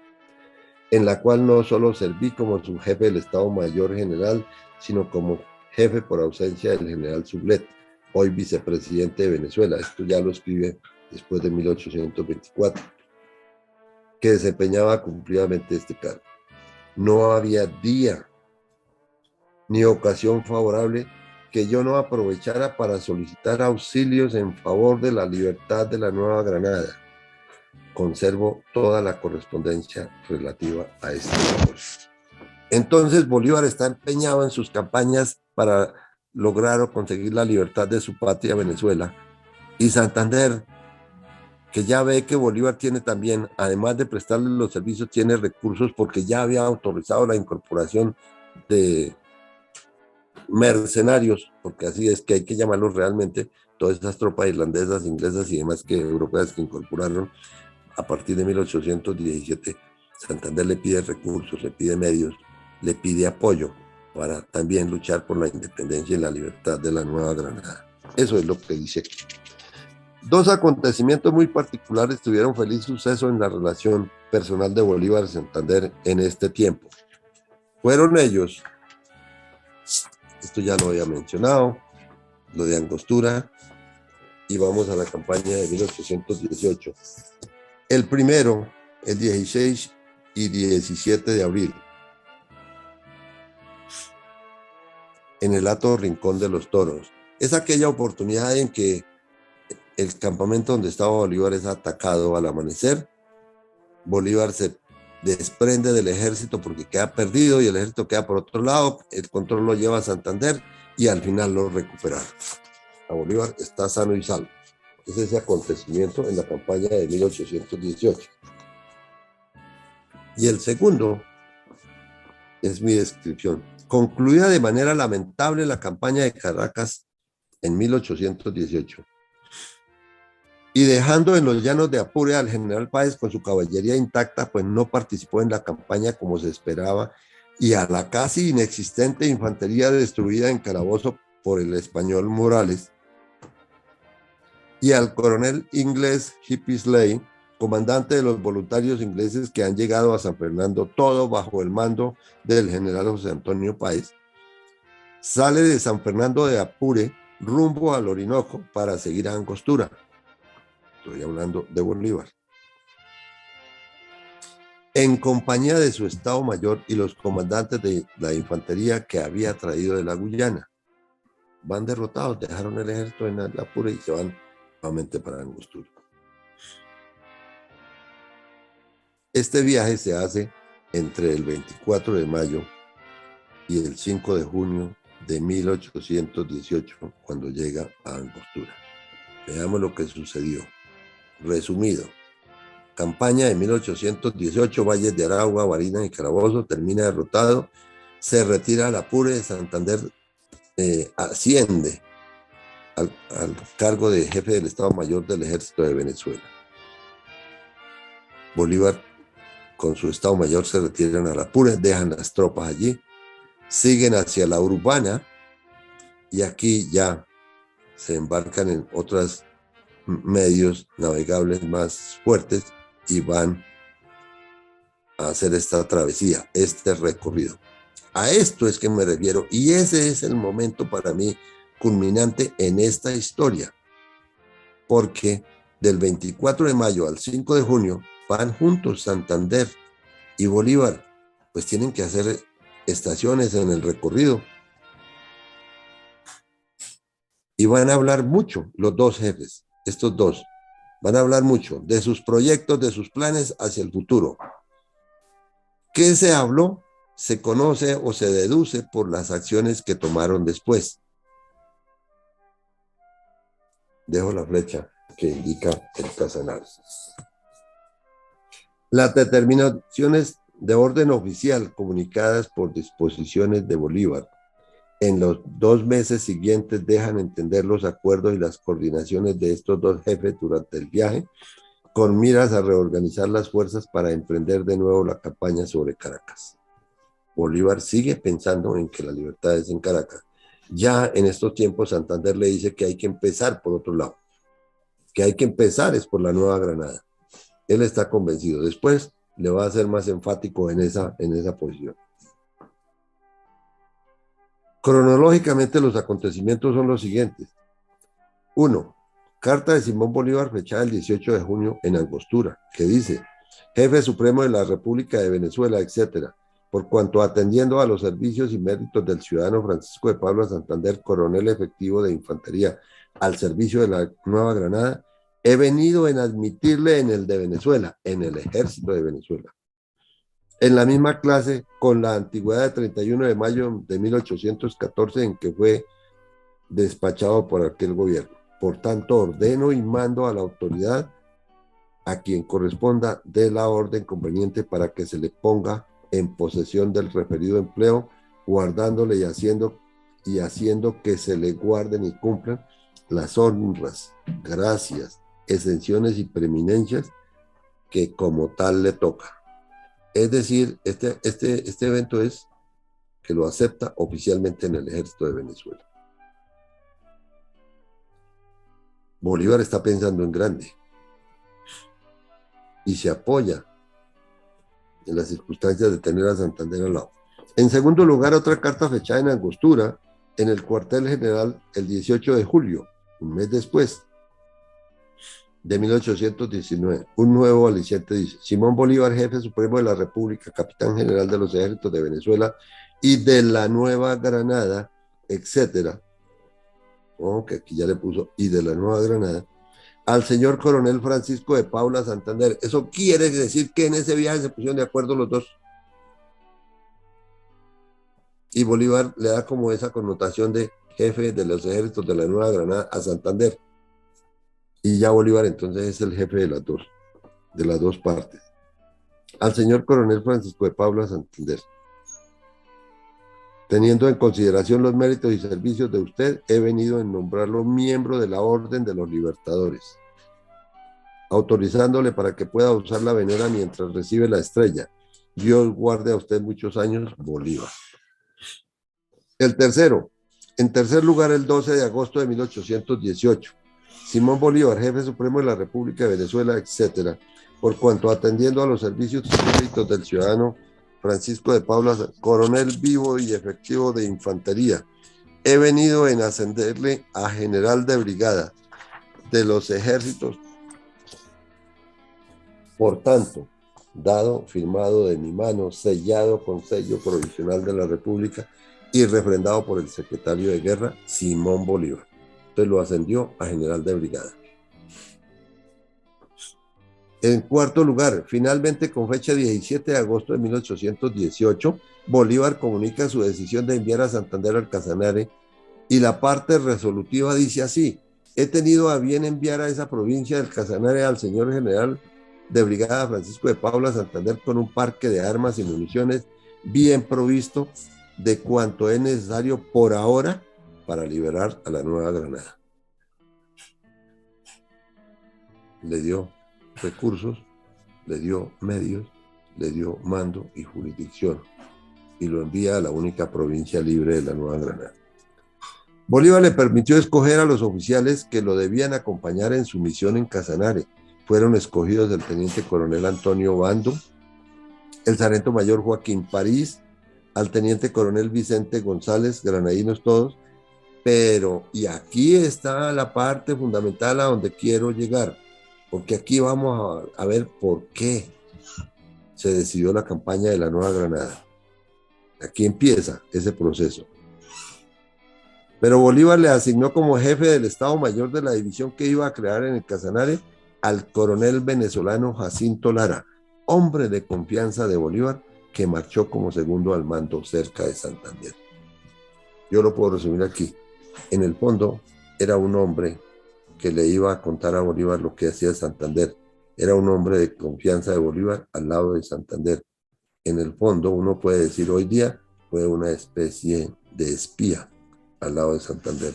en la cual no solo serví como subjefe del Estado Mayor General, sino como jefe por ausencia del general Sublet, hoy vicepresidente de Venezuela. Esto ya lo escribe después de 1824, que desempeñaba cumplidamente este cargo. No había día ni ocasión favorable que yo no aprovechara para solicitar auxilios en favor de la libertad de la Nueva Granada. Conservo toda la correspondencia relativa a este labor. Entonces Bolívar está empeñado en sus campañas para lograr o conseguir la libertad de su patria Venezuela. Y Santander, que ya ve que Bolívar tiene también, además de prestarle los servicios, tiene recursos porque ya había autorizado la incorporación de mercenarios, porque así es que hay que llamarlos realmente, todas esas tropas irlandesas, inglesas y demás que europeas que incorporaron a partir de 1817. Santander le pide recursos, le pide medios, le pide apoyo para también luchar por la independencia y la libertad de la Nueva Granada. Eso es lo que dice aquí. Dos acontecimientos muy particulares tuvieron feliz suceso en la relación personal de Bolívar y Santander en este tiempo. Fueron ellos, esto ya lo había mencionado, lo de Angostura, y vamos a la campaña de 1818. El primero, el 16 y 17 de abril, en el Hato Rincón de los Toros. Es aquella oportunidad en que el campamento donde estaba Bolívar es atacado al amanecer. Bolívar se desprende del ejército porque queda perdido y el ejército queda por otro lado. El control lo lleva a Santander y al final lo recuperaron. A Bolívar está sano y salvo. Es ese acontecimiento en la campaña de 1818. Y el segundo es mi descripción. Concluida de manera lamentable la campaña de Caracas en 1818 y dejando en los llanos de Apure al general Páez con su caballería intacta, pues no participó en la campaña como se esperaba, y a la casi inexistente infantería destruida en Calabozo por el español Morales, y al coronel inglés Hippisley, comandante de los voluntarios ingleses que han llegado a San Fernando, todo bajo el mando del general José Antonio Páez, sale de San Fernando de Apure rumbo al Orinoco para seguir a Angostura. Estoy hablando de Bolívar. En compañía de su Estado Mayor y los comandantes de la infantería que había traído de la Guyana. Van derrotados, dejaron el ejército en Apure y se van nuevamente para Angostura. Este viaje se hace entre el 24 de mayo y el 5 de junio de 1818, cuando llega a Angostura. Veamos lo que sucedió. Resumido. Campaña de 1818, Valles de Aragua, Barinas y Calabozo, termina derrotado, se retira al Apure de Santander, asciende al cargo de jefe del Estado Mayor del Ejército de Venezuela. Bolívar con su Estado Mayor se retiran al Apure, dejan las tropas allí, siguen hacia la Urbana y aquí ya se embarcan en otros medios navegables más fuertes y van a hacer esta travesía, este recorrido. A esto es que me refiero y ese es el momento para mí culminante en esta historia, porque del 24 de mayo al 5 de junio van juntos Santander y Bolívar, pues tienen que hacer estaciones en el recorrido y van a hablar mucho los dos jefes, estos dos, van a hablar mucho de sus proyectos, de sus planes hacia el futuro. ¿Qué se habló? Se conoce o se deduce por las acciones que tomaron después. Dejo la flecha que indica el Casanare. Las determinaciones de orden oficial comunicadas por disposiciones de Bolívar en los 2 meses siguientes dejan entender los acuerdos y las coordinaciones de estos dos jefes durante el viaje con miras a reorganizar las fuerzas para emprender de nuevo la campaña sobre Caracas. Bolívar sigue pensando en que la libertad es en Caracas. Ya en estos tiempos Santander le dice que hay que empezar por otro lado, que hay que empezar es por la Nueva Granada. Él está convencido. Después le va a ser más enfático en esa posición. Cronológicamente los acontecimientos son los siguientes. 1. Carta de Simón Bolívar fechada el 18 de junio en Angostura, que dice: Jefe Supremo de la República de Venezuela, etcétera. Por cuanto atendiendo a los servicios y méritos del ciudadano Francisco de Paula Santander, coronel efectivo de infantería al servicio de la Nueva Granada, he venido en admitirle en el de Venezuela, en el ejército de Venezuela. En la misma clase con la antigüedad de 31 de mayo de 1814 en que fue despachado por aquel gobierno. Por tanto, ordeno y mando a la autoridad a quien corresponda de la orden conveniente para que se le ponga en posesión del referido empleo, guardándole y haciendo que se le guarden y cumplan las honras, gracias, exenciones y preeminencias que como tal le toca. Es decir, este evento es que lo acepta oficialmente en el ejército de Venezuela. Bolívar está pensando en grande y se apoya en las circunstancias de tener a Santander al lado. En segundo lugar, otra carta fechada en Angostura, en el cuartel general, el 18 de julio, un mes después de 1819. Un nuevo aliciente dice: Simón Bolívar, jefe supremo de la República, capitán general de los ejércitos de Venezuela y de la Nueva Granada, etcétera. Que aquí ya le puso y de la Nueva Granada, al señor coronel Francisco de Paula Santander. Eso quiere decir que en ese viaje se pusieron de acuerdo los dos. Y Bolívar le da como esa connotación de jefe de los ejércitos de la Nueva Granada a Santander. Y ya Bolívar entonces es el jefe de las dos partes. Al señor coronel Francisco de Paula Santander: teniendo en consideración los méritos y servicios de usted, he venido en nombrarlo miembro de la Orden de los Libertadores, autorizándole para que pueda usar la venera mientras recibe la estrella. Dios guarde a usted muchos años, Bolívar. El tercero, en tercer lugar, el 12 de agosto de 1818, Simón Bolívar, jefe supremo de la República de Venezuela, etcétera, por cuanto atendiendo a los servicios y méritos del ciudadano Francisco de Paula, coronel vivo y efectivo de infantería, he venido en ascenderle a general de brigada de los ejércitos. Por tanto, dado, firmado de mi mano, sellado con sello provisional de la República y refrendado por el secretario de Guerra, Simón Bolívar. Entonces lo ascendió a general de brigada. En cuarto lugar, finalmente con fecha 17 de agosto de 1818, Bolívar comunica su decisión de enviar a Santander al Casanare y la parte resolutiva dice así: he tenido a bien enviar a esa provincia del Casanare al señor general de brigada Francisco de Paula Santander con un parque de armas y municiones bien provisto de cuanto es necesario por ahora para liberar a la Nueva Granada. Le dio recursos, le dio medios, le dio mando y jurisdicción y lo envía a la única provincia libre de la Nueva Granada. Bolívar le permitió escoger a los oficiales que lo debían acompañar en su misión en Casanare. Fueron escogidos el teniente coronel Antonio Bando, el sargento mayor Joaquín París, al teniente coronel Vicente González, granadinos todos, pero, y aquí está la parte fundamental a donde quiero llegar, porque aquí vamos a ver por qué se decidió la campaña de la Nueva Granada. Aquí empieza ese proceso. Pero Bolívar le asignó como jefe del Estado Mayor de la división que iba a crear en el Casanare al coronel venezolano Jacinto Lara, hombre de confianza de Bolívar, que marchó como segundo al mando cerca de Santander. Yo lo puedo resumir aquí. En el fondo, era un hombre que le iba a contar a Bolívar lo que hacía Santander. Era un hombre de confianza de Bolívar al lado de Santander. En el fondo, uno puede decir hoy día, fue una especie de espía al lado de Santander,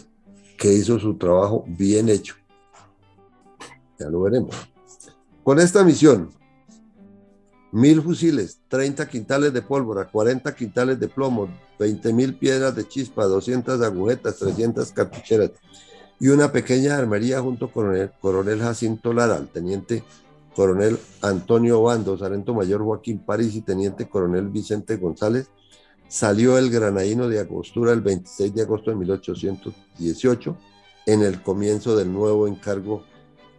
que hizo su trabajo bien hecho. Ya lo veremos. Con esta misión, 1000 fusiles, 30 quintales de pólvora, 40 quintales de plomo, 20.000 piedras de chispa, 200 agujetas, 300 cartucheras y una pequeña armería junto con el coronel Jacinto Lara, el teniente coronel Antonio Bando, sargento mayor Joaquín París y teniente coronel Vicente González, salió el granadino de Angostura el 26 de agosto de 1818 en el comienzo del nuevo encargo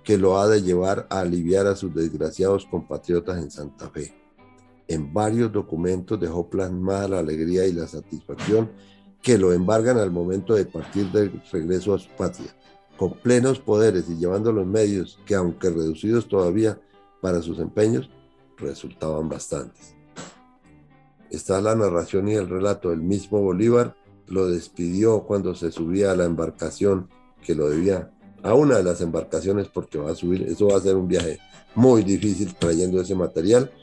que lo ha de llevar a aliviar a sus desgraciados compatriotas en Santa Fe. En varios documentos dejó plasmada la alegría y la satisfacción que lo embargan al momento de partir del regreso a su patria, con plenos poderes y llevando los medios que, aunque reducidos todavía para sus empeños, resultaban bastantes. Está la narración y el relato del mismo Bolívar. Lo despidió cuando se subía a la embarcación que lo debía, a una de las embarcaciones, porque va a subir, eso va a ser un viaje muy difícil trayendo ese material,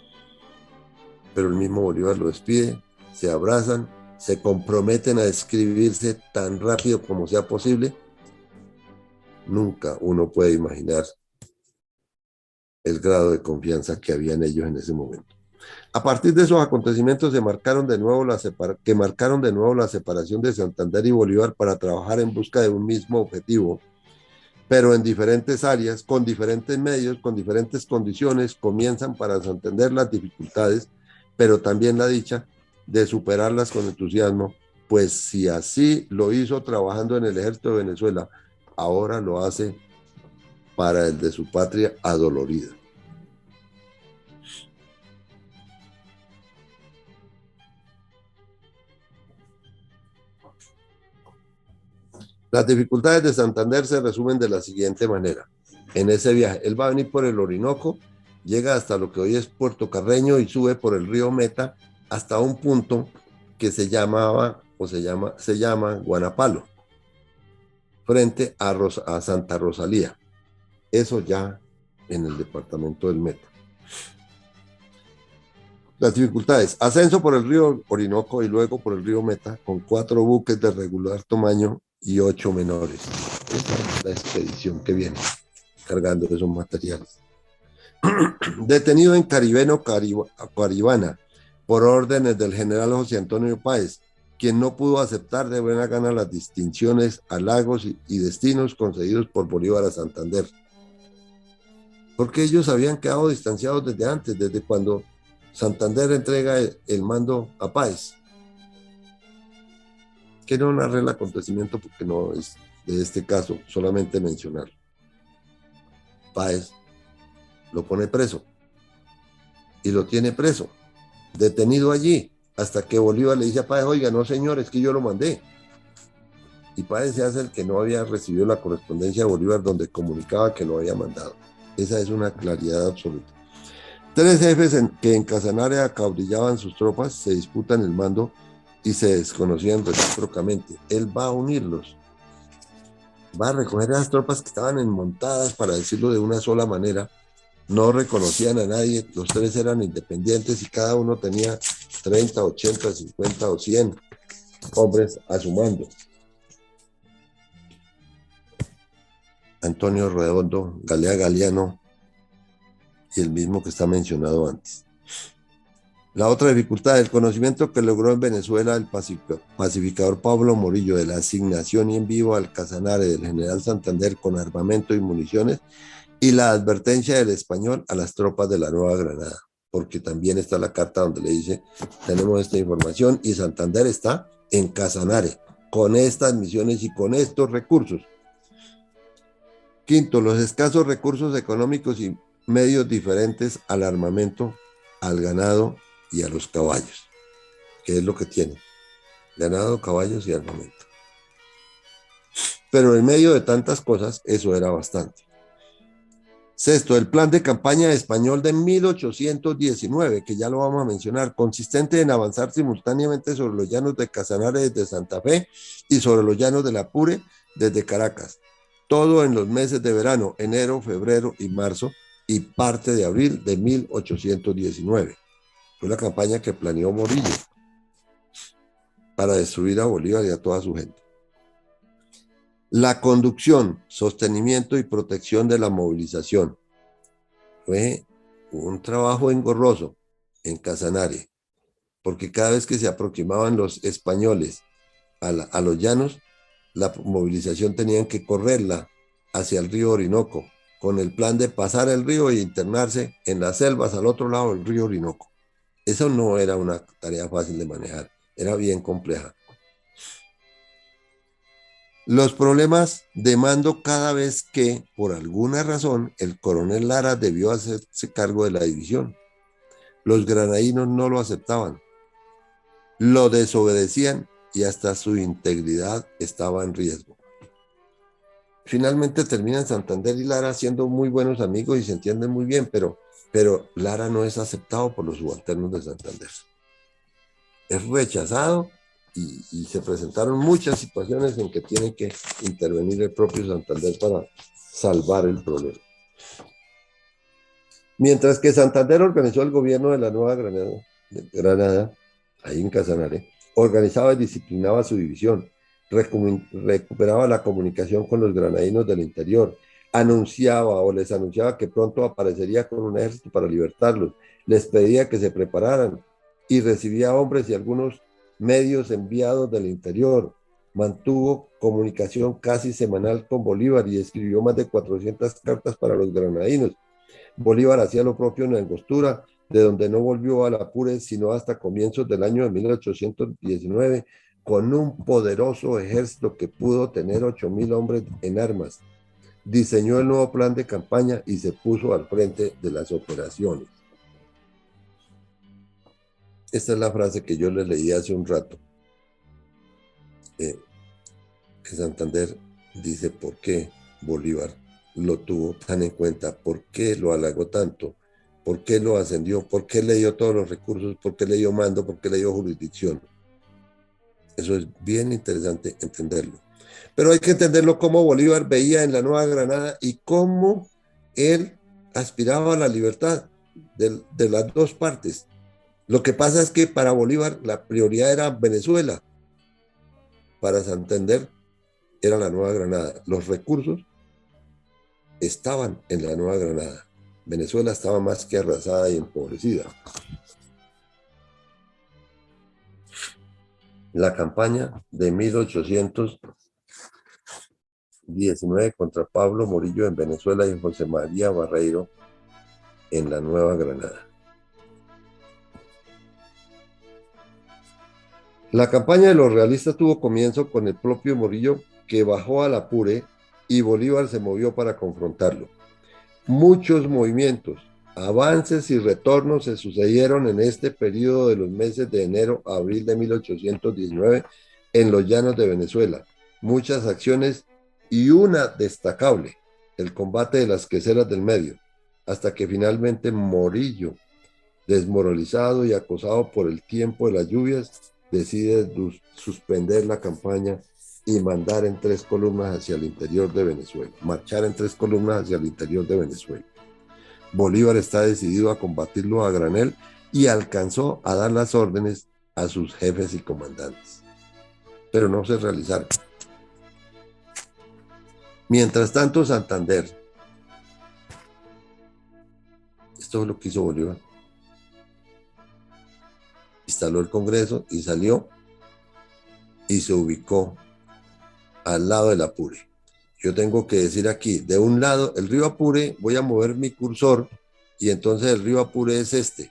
pero el mismo Bolívar lo despide, se abrazan, se comprometen a escribirse tan rápido como sea posible. Nunca uno puede imaginar el grado de confianza que había en ellos en ese momento. A partir de esos acontecimientos marcaron de nuevo la separación de Santander y Bolívar para trabajar en busca de un mismo objetivo, pero en diferentes áreas, con diferentes medios, con diferentes condiciones. Comienzan para Santander las dificultades, pero también la dicha de superarlas con entusiasmo, pues si así lo hizo trabajando en el ejército de Venezuela, ahora lo hace para el de su patria adolorida. Las dificultades de Santander se resumen de la siguiente manera. En ese viaje, él va a venir por el Orinoco, llega hasta lo que hoy es Puerto Carreño y sube por el río Meta hasta un punto que se llama Guanapalo, frente a Santa Rosalía. Eso ya en el departamento del Meta. Las dificultades: ascenso por el río Orinoco y luego por el río Meta con 4 buques de regular tamaño y 8 menores. Esta es la expedición que viene cargando esos materiales. Detenido en Caribana por órdenes del general José Antonio Páez, quien no pudo aceptar de buena gana las distinciones, halagos y destinos concedidos por Bolívar a Santander, porque ellos habían quedado distanciados desde antes, desde cuando Santander entrega el mando a Páez. Que no narré el acontecimiento porque no es de este caso, solamente mencionar. Páez lo pone preso y lo tiene preso, detenido allí, hasta que Bolívar le dice a Páez: oiga, no señor, es que yo lo mandé. Y Páez se hace el que no había recibido la correspondencia de Bolívar donde comunicaba que lo había mandado. Esa es una claridad absoluta. 3 jefes que en Casanare acaudillaban sus tropas se disputan el mando y se desconocían recíprocamente. Él va a unirlos. va a recoger a las tropas que estaban enmontadas, para decirlo de una sola manera, no reconocían a nadie, los tres eran independientes y cada uno tenía 30, 80, 50 o 100 hombres a su mando. Antonio Redondo, Galea Galiano y el mismo que está mencionado antes. La otra dificultad, el conocimiento que logró en Venezuela el pacificador Pablo Morillo de la asignación y envío al Casanare del general Santander con armamento y municiones, y la advertencia del español a las tropas de la Nueva Granada, porque también está la carta donde le dice, tenemos esta información y Santander está en Casanare, con estas misiones y con estos recursos. Quinto, los escasos recursos económicos y medios diferentes al armamento, al ganado y a los caballos, que es lo que tiene, ganado, caballos y armamento. Pero en medio de tantas cosas, eso era bastante. Sexto, el plan de campaña español de 1819, que ya lo vamos a mencionar, consistente en avanzar simultáneamente sobre los llanos de Casanare desde Santa Fe y sobre los llanos del Apure desde Caracas. Todo en los meses de verano, enero, febrero y marzo, y parte de abril de 1819. Fue la campaña que planeó Morillo para destruir a Bolívar y a toda su gente. La conducción, sostenimiento y protección de la movilización. Fue un trabajo engorroso en Casanare, porque cada vez que se aproximaban los españoles a los llanos, la movilización tenían que correrla hacia el río Orinoco, con el plan de pasar el río e internarse en las selvas al otro lado del río Orinoco. Eso no era una tarea fácil de manejar, era bien compleja. Los problemas de mando cada vez que, por alguna razón, el coronel Lara debió hacerse cargo de la división. Los granadinos no lo aceptaban, lo desobedecían y hasta su integridad estaba en riesgo. Finalmente terminan Santander y Lara siendo muy buenos amigos y se entienden muy bien, pero Lara no es aceptado por los subalternos de Santander. Es rechazado y se presentaron muchas situaciones en que tiene que intervenir el propio Santander para salvar el problema. Mientras que Santander organizó el gobierno de la Nueva Granada, ahí en Casanare, organizaba y disciplinaba su división, recuperaba la comunicación con los granadinos del interior, anunciaba o les anunciaba que pronto aparecería con un ejército para libertarlos, les pedía que se prepararan y recibía hombres y algunos medios enviados del interior. Mantuvo comunicación casi semanal con Bolívar y escribió más de 400 cartas para los granadinos. Bolívar hacía lo propio en Angostura, de donde no volvió al Apure sino hasta comienzos del año de 1819, con un poderoso ejército que pudo tener 8,000 hombres en armas. Diseñó el nuevo plan de campaña y se puso al frente de las operaciones. Esta es la frase que yo les leí hace un rato. Que Santander dice por qué Bolívar lo tuvo tan en cuenta, por qué lo halagó tanto, por qué lo ascendió, por qué le dio todos los recursos, por qué le dio mando, por qué le dio jurisdicción. Eso es bien interesante entenderlo. Pero hay que entenderlo cómo Bolívar veía en la Nueva Granada y cómo él aspiraba a la libertad de las dos partes. Lo que pasa es que para Bolívar la prioridad era Venezuela, para Santander era la Nueva Granada. Los recursos estaban en la Nueva Granada. Venezuela estaba más que arrasada y empobrecida. La campaña de 1819 contra Pablo Morillo en Venezuela y José María Barreiro en la Nueva Granada. La campaña de los realistas tuvo comienzo con el propio Morillo, que bajó al Apure y Bolívar se movió para confrontarlo. Muchos movimientos, avances y retornos se sucedieron en este periodo de los meses de enero a abril de 1819 en los llanos de Venezuela. Muchas acciones y una destacable, el combate de las queseras del medio, hasta que finalmente Morillo, desmoralizado y acosado por el tiempo de las lluvias, decide suspender la campaña y mandar en 3 columnas hacia el interior de Venezuela, marchar en 3 columnas hacia el interior de Venezuela. Bolívar está decidido a combatirlo a granel y alcanzó a dar las órdenes a sus jefes y comandantes, pero no se realizaron. Mientras tanto, Santander, esto es lo que hizo Bolívar, instaló el Congreso y salió y se ubicó al lado del Apure. Yo tengo que decir aquí, de un lado, el río Apure, voy a mover mi cursor y entonces el río Apure es este.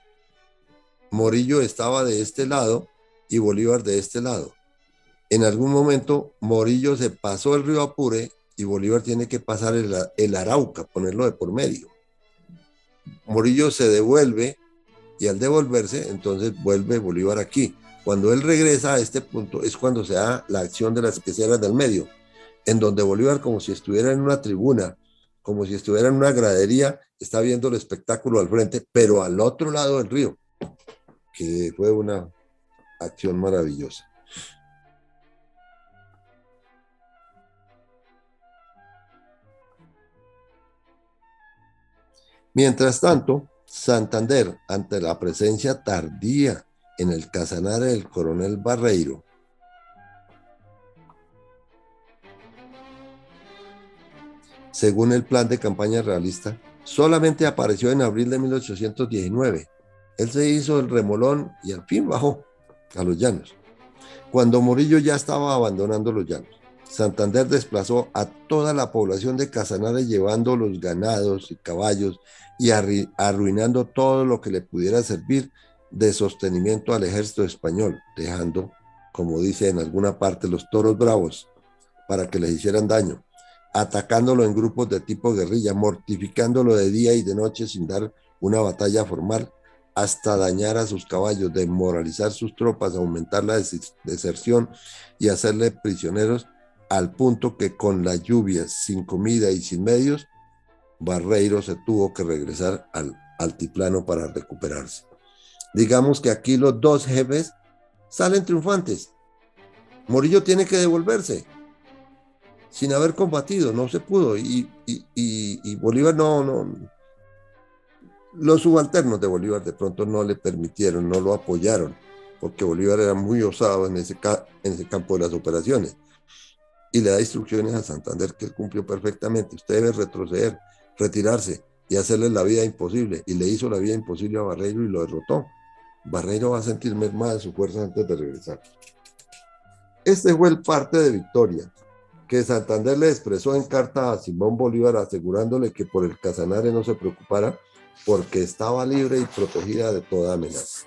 Morillo estaba de este lado y Bolívar de este lado. En algún momento Morillo se pasó el río Apure y Bolívar tiene que pasar el Arauca, ponerlo de por medio. Morillo se devuelve y al devolverse, entonces vuelve Bolívar aquí. Cuando él regresa a este punto es cuando se da la acción de las queseras del medio, en donde Bolívar, como si estuviera en una tribuna, como si estuviera en una gradería, está viendo el espectáculo al frente, pero al otro lado del río, que fue una acción maravillosa. Mientras tanto, Santander, ante la presencia tardía en el Casanare del coronel Barreiro, según el plan de campaña realista, solamente apareció en abril de 1819. Él se hizo el remolón y al fin bajó a los llanos. Cuando Morillo ya estaba abandonando los llanos, Santander desplazó a toda la población de Casanare llevando los ganados y caballos y arruinando todo lo que le pudiera servir de sostenimiento al ejército español, dejando, como dice en alguna parte, los toros bravos para que les hicieran daño, atacándolo en grupos de tipo guerrilla, mortificándolo de día y de noche sin dar una batalla formal, hasta dañar a sus caballos, desmoralizar sus tropas, aumentar la deserción y hacerle prisioneros, al punto que con las lluvias, sin comida y sin medios, Barreiro se tuvo que regresar al altiplano para recuperarse. Digamos que aquí los dos jefes salen triunfantes. Morillo tiene que devolverse sin haber combatido, no se pudo, y Bolívar no, los subalternos de Bolívar de pronto no le permitieron, no lo apoyaron, porque Bolívar era muy osado en ese campo de las operaciones, y le da instrucciones a Santander que él cumplió perfectamente: usted debe retroceder, retirarse y hacerle la vida imposible, y le hizo la vida imposible a Barreiro y lo derrotó. Barreiro va a sentir mermada de su fuerza antes de regresar. Este fue el parte de victoria que Santander le expresó en carta a Simón Bolívar, asegurándole que por el Casanare no se preocupara, porque estaba libre y protegida de toda amenaza.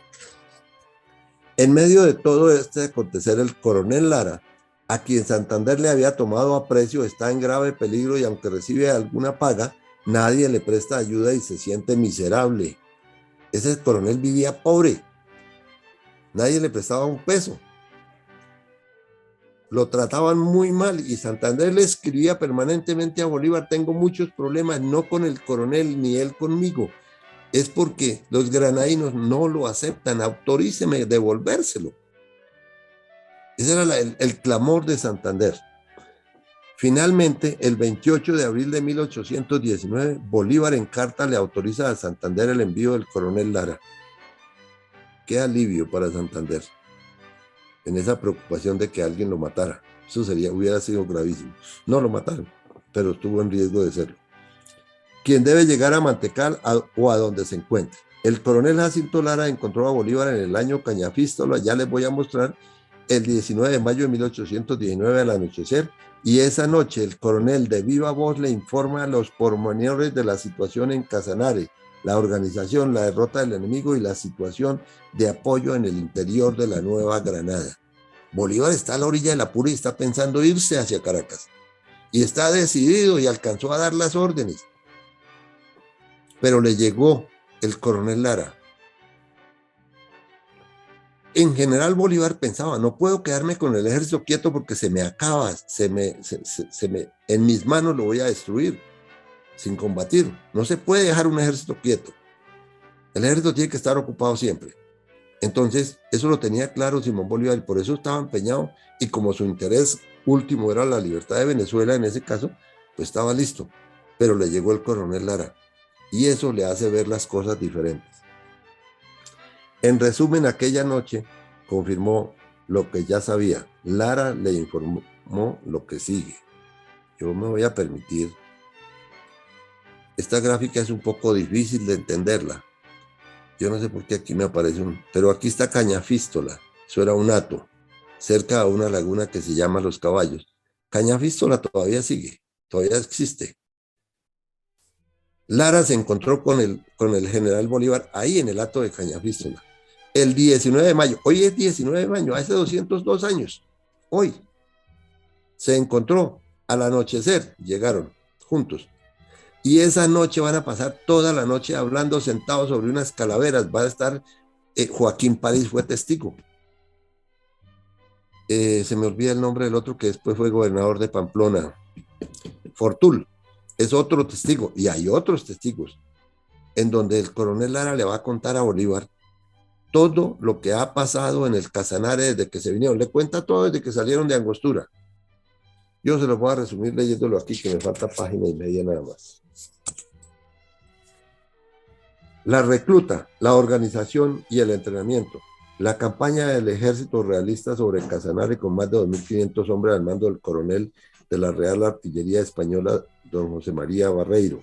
En medio de todo este acontecer, el coronel Lara, a quien Santander le había tomado aprecio, está en grave peligro y aunque recibe alguna paga, nadie le presta ayuda y se siente miserable. Ese coronel vivía pobre, nadie le prestaba un peso. Lo trataban muy mal y Santander le escribía permanentemente a Bolívar: tengo muchos problemas, no con el coronel ni él conmigo, es porque los granadinos no lo aceptan, autoríceme devolvérselo. Ese era el clamor de Santander. Finalmente, el 28 de abril de 1819, Bolívar en carta le autoriza a Santander el envío del coronel Lara. Qué alivio para Santander en esa preocupación de que alguien lo matara. Eso hubiera sido gravísimo. No lo mataron, pero estuvo en riesgo de serlo. Quien debe llegar a Mantecal o a donde se encuentre. El coronel Jacinto Lara encontró a Bolívar en el año Cañafístolo, ya les voy a mostrar, el 19 de mayo de 1819 al anochecer, y esa noche el coronel de viva voz le informa los pormenores de la situación en Casanare, la organización, la derrota del enemigo y la situación de apoyo en el interior de la Nueva Granada. Bolívar está a la orilla del Apure y está pensando irse hacia Caracas. Y está decidido y alcanzó a dar las órdenes. Pero le llegó el coronel Lara. En general, Bolívar pensaba: no puedo quedarme con el ejército quieto porque se me acaba, en mis manos lo voy a destruir sin combatir. No se puede dejar un ejército quieto. El ejército tiene que estar ocupado siempre. Entonces, eso lo tenía claro Simón Bolívar y por eso estaba empeñado, y como su interés último era la libertad de Venezuela, en ese caso, pues estaba listo, pero le llegó el coronel Lara y eso le hace ver las cosas diferentes. En resumen, aquella noche confirmó lo que ya sabía. Lara le informó lo que sigue. Yo me voy a permitir. Esta gráfica es un poco difícil de entenderla. Yo no sé por qué aquí me aparece pero aquí está Cañafístola. Eso era un hato, cerca de una laguna que se llama Los Caballos. Cañafístola todavía sigue, todavía existe. Lara se encontró con el general Bolívar ahí en el hato de Cañafístola. El 19 de mayo, hoy es 19 de mayo, hace 202 años, hoy, se encontró al anochecer, llegaron juntos. Y esa noche van a pasar toda la noche hablando sentados sobre unas calaveras. Va a estar, Joaquín París fue testigo. Se me olvida el nombre del otro que después fue gobernador de Pamplona. Fortul, es otro testigo. Y hay otros testigos en donde el coronel Lara le va a contar a Bolívar todo lo que ha pasado en el Casanare desde que se vinieron. Le cuenta todo desde que salieron de Angostura. Yo se lo voy a resumir leyéndolo aquí, que me falta página y media nada más. La recluta, la organización y el entrenamiento. La campaña del ejército realista sobre Casanare con más de 2.500 hombres al mando del coronel de la Real Artillería Española, don José María Barreiro,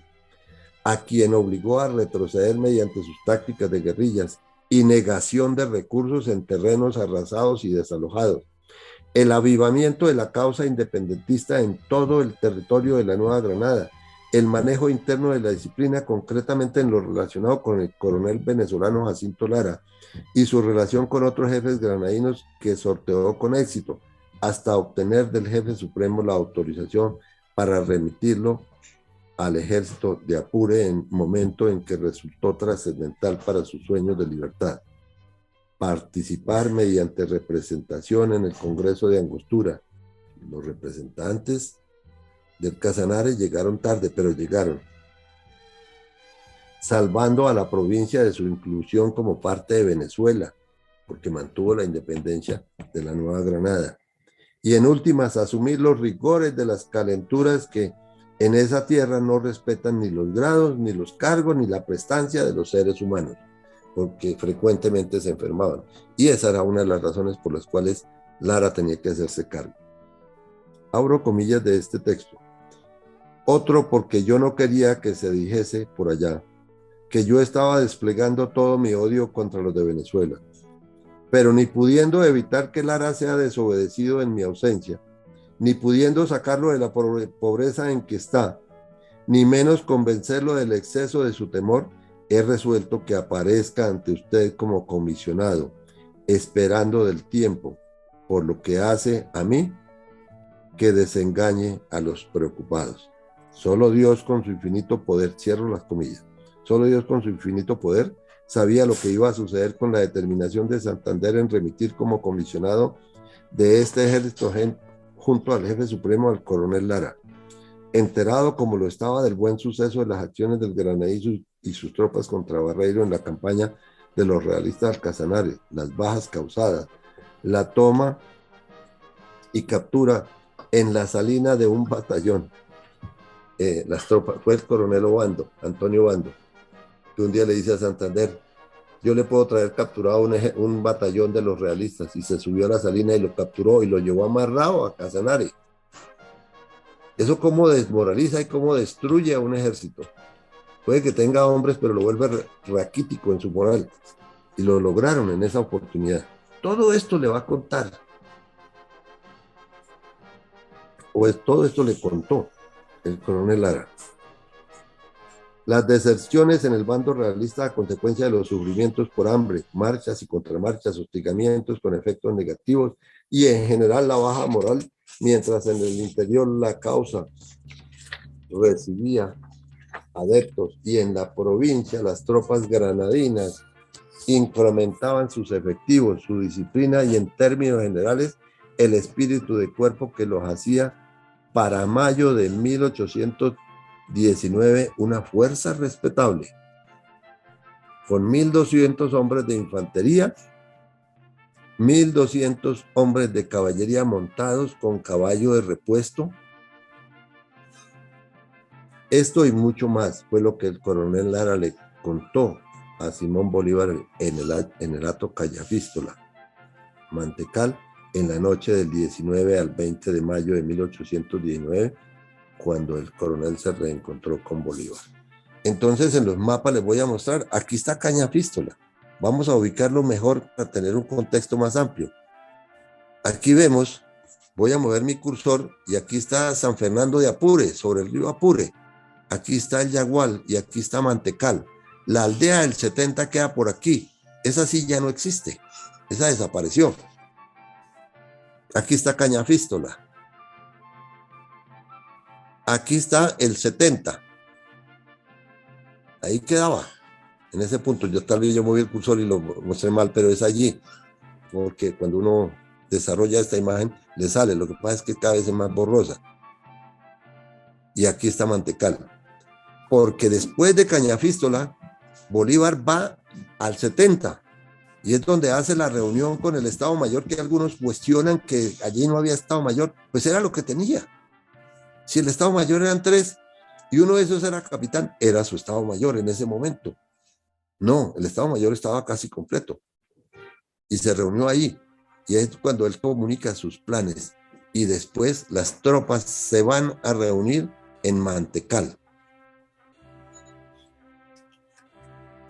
a quien obligó a retroceder mediante sus tácticas de guerrillas y negación de recursos en terrenos arrasados y desalojados. El avivamiento de la causa independentista en todo el territorio de la Nueva Granada, el manejo interno de la disciplina, concretamente en lo relacionado con el coronel venezolano Jacinto Lara y su relación con otros jefes granadinos que sorteó con éxito, hasta obtener del jefe supremo la autorización para remitirlo al ejército de Apure en momento en que resultó trascendental para sus sueños de libertad. Participar mediante representación en el Congreso de Angostura. Los representantes del Casanare llegaron tarde, pero llegaron, salvando a la provincia de su inclusión como parte de Venezuela, porque mantuvo la independencia de la Nueva Granada. Y en últimas, asumir los rigores de las calenturas que en esa tierra no respetan ni los grados, ni los cargos, ni la prestancia de los seres humanos, porque frecuentemente se enfermaban. Y esa era una de las razones por las cuales Lara tenía que hacerse cargo. Abro comillas de este texto. Otro, porque yo no quería que se dijese por allá que yo estaba desplegando todo mi odio contra los de Venezuela, pero ni pudiendo evitar que Lara sea desobedecido en mi ausencia, ni pudiendo sacarlo de la pobreza en que está, ni menos convencerlo del exceso de su temor, he resuelto que aparezca ante usted como comisionado, esperando del tiempo, por lo que hace a mí, que desengañe a los preocupados. Solo Dios con su infinito poder, cierro las comillas, solo Dios con su infinito poder sabía lo que iba a suceder con la determinación de Santander en remitir como comisionado de este ejército junto al jefe supremo, al coronel Lara. Enterado como lo estaba del buen suceso de las acciones del Granaí y sus tropas contra Barreiro en la campaña de los realistas del Casanare, las bajas causadas, la toma y captura en la salina de un batallón. Las tropas, fue el coronel Obando, Antonio Obando, que un día le dice a Santander, yo le puedo traer capturado un batallón de los realistas, y se subió a la salina y lo capturó y lo llevó amarrado a Casanare. Eso cómo desmoraliza y cómo destruye a un ejército. Puede que tenga hombres, pero lo vuelve raquítico en su moral. Y lo lograron en esa oportunidad. Todo esto le va a contar. Todo esto le contó el coronel Lara. Las deserciones en el bando realista a consecuencia de los sufrimientos por hambre, marchas y contramarchas, hostigamientos con efectos negativos y en general la baja moral, mientras en el interior la causa recibía adeptos y en la provincia las tropas granadinas incrementaban sus efectivos, su disciplina y en términos generales el espíritu de cuerpo que los hacía para mayo de 1819 una fuerza respetable, con 1.200 hombres de infantería 1.200 hombres de caballería montados con caballo de repuesto. Esto y mucho más fue lo que el coronel Lara le contó a Simón Bolívar en el Hato Cañafístola, Mantecal, en la noche del 19 al 20 de mayo de 1819, cuando el coronel se reencontró con Bolívar. Entonces, en los mapas les voy a mostrar, aquí está Cañafístola. Vamos a ubicarlo mejor para tener un contexto más amplio. Aquí vemos, voy a mover mi cursor, y aquí está San Fernando de Apure, sobre el río Apure. Aquí está el Yagual y aquí está Mantecal. La aldea del 70 queda por aquí. Esa sí ya no existe. Esa desapareció. Aquí está Cañafístola. Aquí está el 70. Ahí quedaba. En ese punto, tal vez yo moví el cursor y lo mostré mal, pero es allí. Porque cuando uno desarrolla esta imagen, le sale. Lo que pasa es que cada vez es más borrosa. Y aquí está Mantecal. Porque después de Cañafístola, Bolívar va al 70 y es donde hace la reunión con el Estado Mayor, que algunos cuestionan que allí no había Estado Mayor. Pues era lo que tenía. Si el Estado Mayor eran 3 y uno de esos era capitán, era su Estado Mayor en ese momento. No, el Estado Mayor estaba casi completo y se reunió ahí, y es cuando él comunica sus planes, y después las tropas se van a reunir en Mantecal.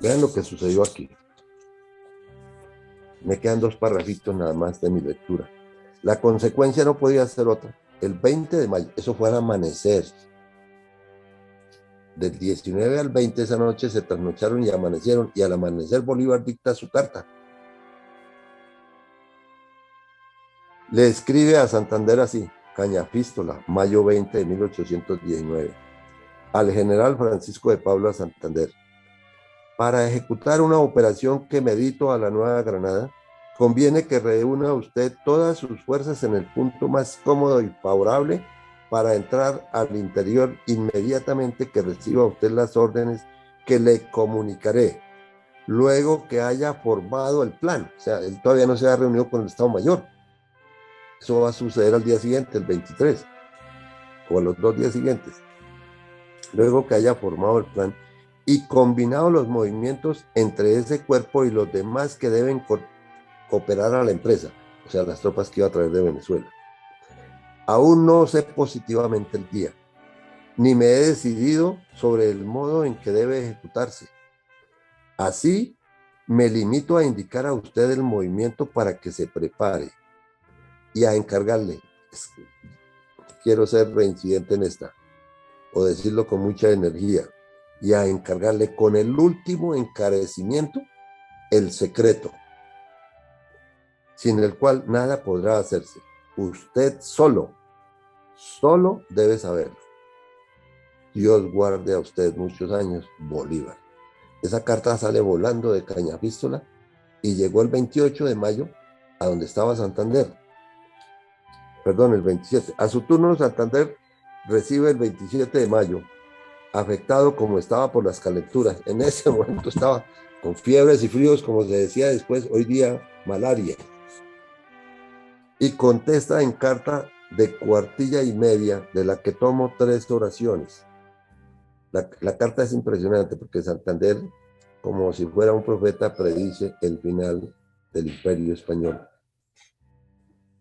Vean lo que sucedió aquí. Me quedan 2 parrafitos nada más de mi lectura. La consecuencia no podía ser otra. El 20 de mayo, eso fue al amanecer. Del 19 al 20 esa noche se trasnocharon y amanecieron, y al amanecer Bolívar dicta su carta. Le escribe a Santander así: Cañafístola, mayo 20 de 1819. Al general Francisco de Paula Santander. Para ejecutar una operación que medito a la Nueva Granada, conviene que reúna usted todas sus fuerzas en el punto más cómodo y favorable para entrar al interior inmediatamente que reciba usted las órdenes que le comunicaré, luego que haya formado el plan. O sea, él todavía no se ha reunido con el Estado Mayor. Eso va a suceder al día siguiente, el 23, o a los 2 días siguientes. Luego que haya formado el plan y combinado los movimientos entre ese cuerpo y los demás que deben cooperar a la empresa, o sea, las tropas que iba a traer de Venezuela. Aún no sé positivamente el día, ni me he decidido sobre el modo en que debe ejecutarse. Así, me limito a indicar a usted el movimiento para que se prepare y a encargarle. Quiero ser reincidente en esta, o decirlo con mucha energía, y a encargarle con el último encarecimiento el secreto, sin el cual nada podrá hacerse. Usted solo debe saberlo. Dios guarde a usted muchos años, Bolívar. Esa carta sale volando de Cañafístola y llegó el 28 de mayo a donde estaba Santander. Perdón, el 27. A su turno, Santander recibe el 27 de mayo, afectado como estaba por las calenturas. En ese momento estaba con fiebres y fríos, como se decía después, hoy día malaria. Y contesta en carta de cuartilla y media, de la que tomo 3 oraciones. La carta es impresionante porque Santander, como si fuera un profeta, predice el final del Imperio Español.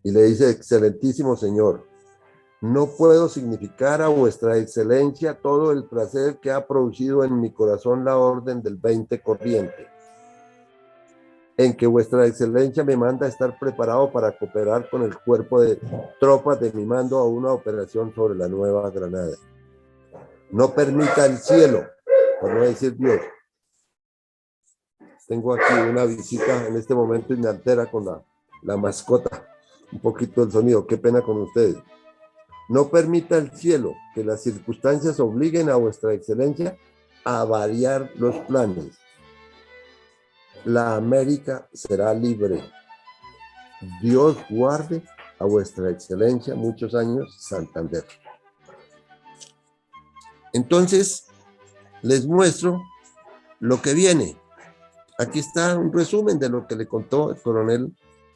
Y le dice: excelentísimo señor, no puedo significar a vuestra excelencia todo el placer que ha producido en mi corazón la orden del 20 corriente, en que vuestra excelencia me manda a estar preparado para cooperar con el cuerpo de tropas de mi mando a una operación sobre la Nueva Granada. No permita el cielo, por no decir Dios. Tengo aquí una visita en este momento y me altera con la mascota un poquito el sonido. Qué pena con ustedes. No permita el cielo que las circunstancias obliguen a vuestra excelencia a variar los planes. La América será libre. Dios guarde a vuestra excelencia muchos años, Santander. Entonces, les muestro lo que viene. Aquí está un resumen de lo que le contó el coronel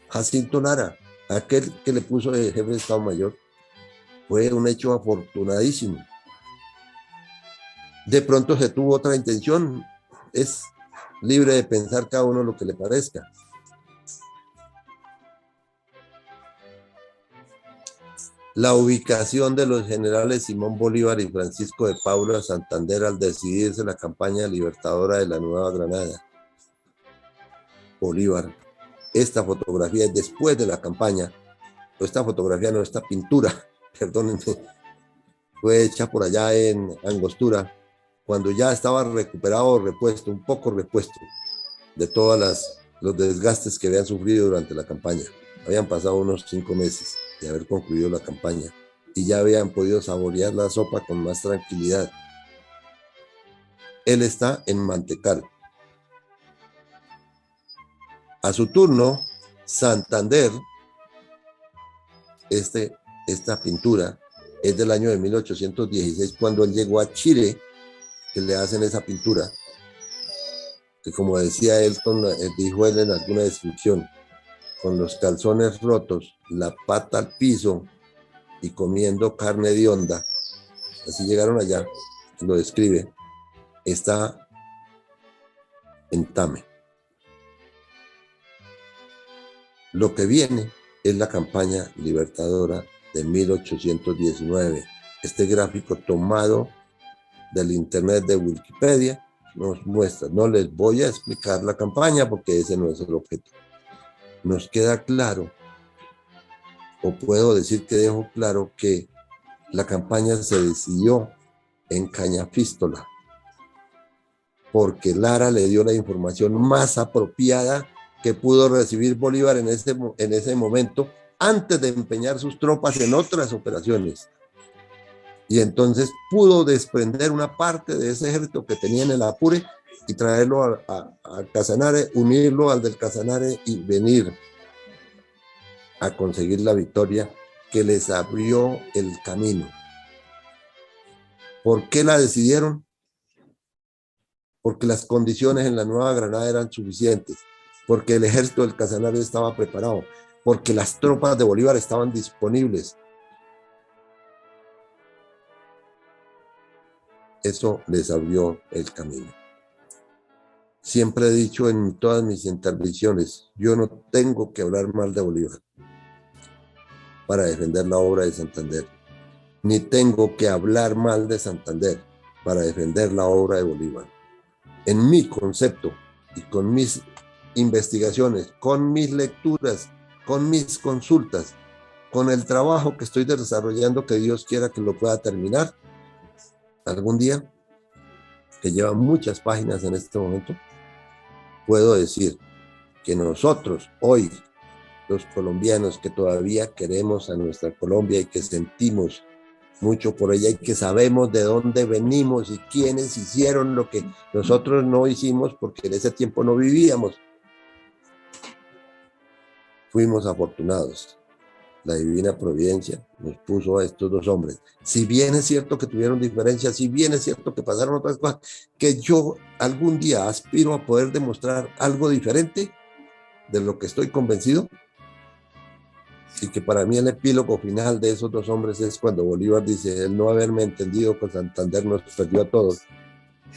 Jacinto Lara, aquel que le puso de jefe de Estado Mayor, fue un hecho afortunadísimo. De pronto se tuvo otra intención, es libre de pensar cada uno lo que le parezca. La ubicación de los generales Simón Bolívar y Francisco de Paula Santander al decidirse la campaña libertadora de la Nueva Granada. Bolívar, esta fotografía es después de la campaña, esta fotografía no, esta pintura, perdónenme, fue hecha por allá en Angostura, cuando ya estaba recuperado, repuesto, un poco repuesto de todos los desgastes que habían sufrido durante la campaña. Habían pasado unos 5 meses de haber concluido la campaña y ya habían podido saborear la sopa con más tranquilidad. Él está en Mantecal. A su turno, Santander, esta pintura es del año de 1816, cuando él llegó a Chile, que le hacen esa pintura, que como decía él, dijo él en alguna descripción, con los calzones rotos, la pata al piso y comiendo carne de onda. Así llegaron allá, lo describe, está en Tame. Lo que viene es la campaña libertadora de 1819. Este gráfico tomado del internet de Wikipedia nos muestra, no les voy a explicar la campaña porque ese no es el objeto. Nos queda claro, o puedo decir que dejo claro, que la campaña se decidió en Cañafístola, porque Lara le dio la información más apropiada que pudo recibir Bolívar en ese momento, antes de empeñar sus tropas en otras operaciones. Y entonces pudo desprender una parte de ese ejército que tenía en el Apure y traerlo al Casanare, unirlo al del Casanare y venir a conseguir la victoria que les abrió el camino. ¿Por qué la decidieron? Porque las condiciones en la Nueva Granada eran suficientes, porque el ejército del Casanare estaba preparado, porque las tropas de Bolívar estaban disponibles. Eso les abrió el camino. Siempre he dicho en todas mis intervenciones, yo no tengo que hablar mal de Bolívar para defender la obra de Santander, ni tengo que hablar mal de Santander para defender la obra de Bolívar. En mi concepto y con mis investigaciones, con mis lecturas, con mis consultas, con el trabajo que estoy desarrollando, que Dios quiera que lo pueda terminar algún día, que lleva muchas páginas en este momento, puedo decir que nosotros hoy, los colombianos que todavía queremos a nuestra Colombia y que sentimos mucho por ella y que sabemos de dónde venimos y quiénes hicieron lo que nosotros no hicimos porque en ese tiempo no vivíamos, fuimos afortunados. La divina providencia nos puso a estos dos hombres. Si bien es cierto que tuvieron diferencias, si bien es cierto que pasaron otras cosas, que yo algún día aspiro a poder demostrar algo diferente de lo que estoy convencido, y que para mí el epílogo final de esos dos hombres es cuando Bolívar dice, el no haberme entendido con Santander nos perdió a todos.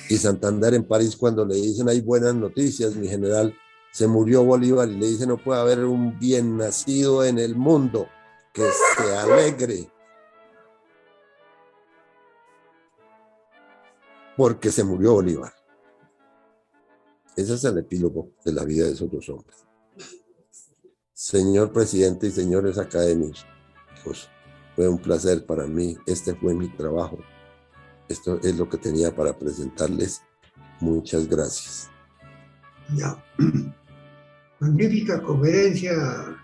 Y Santander en París, cuando le dicen hay buenas noticias, mi general, se murió Bolívar, y le dice no puede haber un bien nacido en el mundo que se alegre porque se murió Bolívar. Ese es el epílogo de la vida de esos dos hombres. Señor presidente y señores académicos, pues, fue un placer para mí. Este fue mi trabajo. Esto es lo que tenía para presentarles. Muchas gracias. Ya. Magnífica conferencia,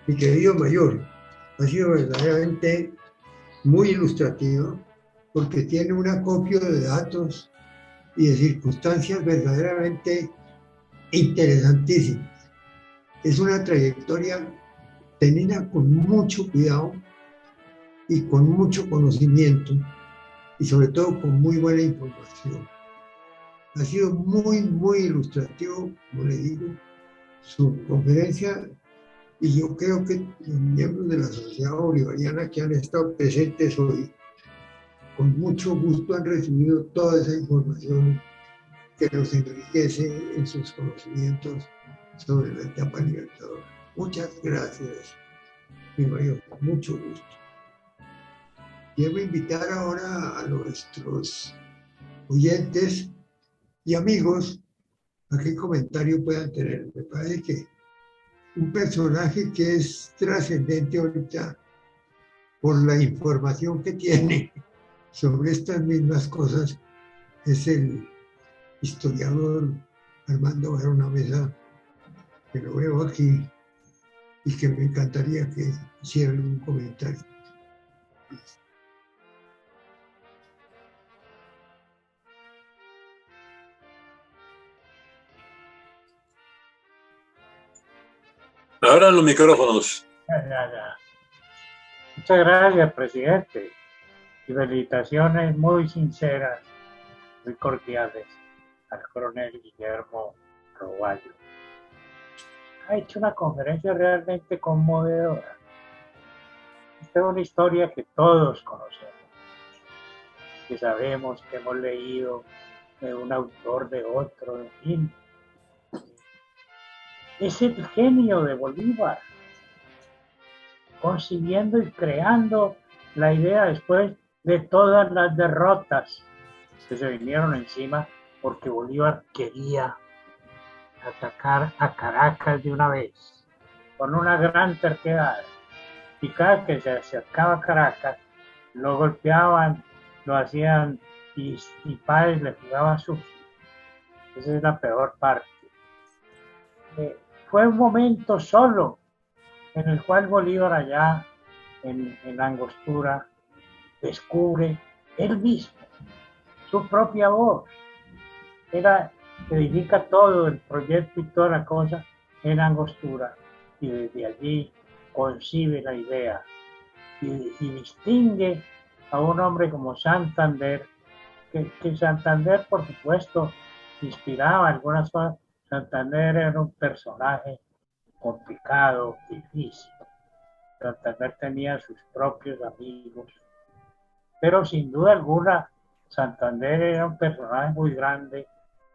mi querido mayor. Ha sido verdaderamente muy ilustrativa porque tiene un acopio de datos y de circunstancias verdaderamente interesantísimas. Es una trayectoria tenida con mucho cuidado y con mucho conocimiento y sobre todo con muy buena información. Ha sido muy, muy ilustrativo, como le digo, su conferencia Y yo creo que los miembros de la Sociedad Bolivariana que han estado presentes hoy, con mucho gusto han recibido toda esa información que los enriquece en sus conocimientos sobre la etapa libertadora. Muchas gracias, mi mayor, con mucho gusto. Quiero invitar ahora a nuestros oyentes y amigos a qué comentario puedan tener. Me parece que un personaje que es trascendente ahorita por la información que tiene sobre estas mismas cosas es el historiador Armando Barona Mesa, que lo veo aquí y que me encantaría que hiciera algún comentario. Abran los micrófonos. Muchas gracias, presidente. Y felicitaciones muy sinceras, muy cordiales al coronel Guillermo Roballo. Ha hecho una conferencia realmente conmovedora. Esta es una historia que todos conocemos, que sabemos, que hemos leído de un autor, de otro, en fin. Es el genio de Bolívar, concibiendo y creando la idea después de todas las derrotas que se vinieron encima, porque Bolívar quería atacar a Caracas de una vez, con una gran terquedad. Y cada que se acercaba a Caracas, lo golpeaban, lo hacían, y Páez le jugaba sucio. Esa es la peor parte. Fue un momento solo en el cual Bolívar allá en Angostura descubre él mismo su propia voz. Edifica todo el proyecto y toda la cosa en Angostura, y desde allí concibe la idea y distingue a un hombre como Santander, que Santander, por supuesto, inspiraba algunas cosas. Santander era un personaje complicado, difícil. Santander tenía sus propios amigos, pero sin duda alguna Santander era un personaje muy grande.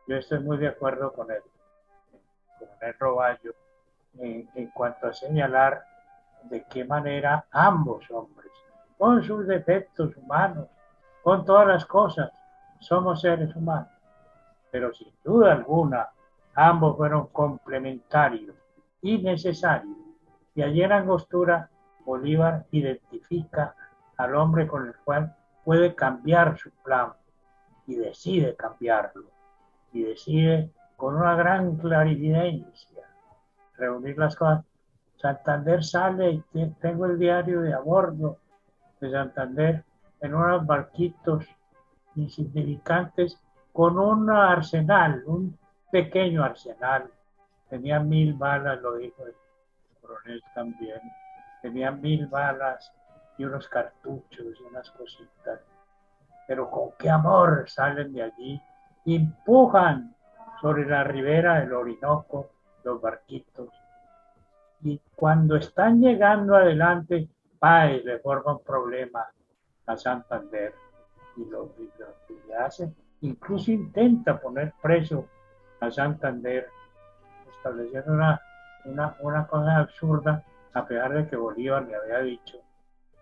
Yo estoy muy de acuerdo con él, con el Roballo, en cuanto a señalar de qué manera ambos hombres, con sus defectos humanos, con todas las cosas, somos seres humanos, pero sin duda alguna ambos fueron complementarios y necesarios. Y allí en Angostura, Bolívar identifica al hombre con el cual puede cambiar su plan, y decide cambiarlo, y decide con una gran clarividencia reunir las cosas. Santander sale, y tengo el diario de a bordo de Santander en unos barquitos insignificantes con un arsenal, un pequeño arsenal. Tenía 1000 balas, lo dijo el coronel también. Tenía 1000 balas y unos cartuchos y unas cositas. Pero con qué amor salen de allí, empujan sobre la ribera del Orinoco los barquitos. Y cuando están llegando adelante, Páez le forma un problema a Santander y lo hace. Incluso intenta poner preso a Santander, estableciendo una cosa absurda, a pesar de que Bolívar le había dicho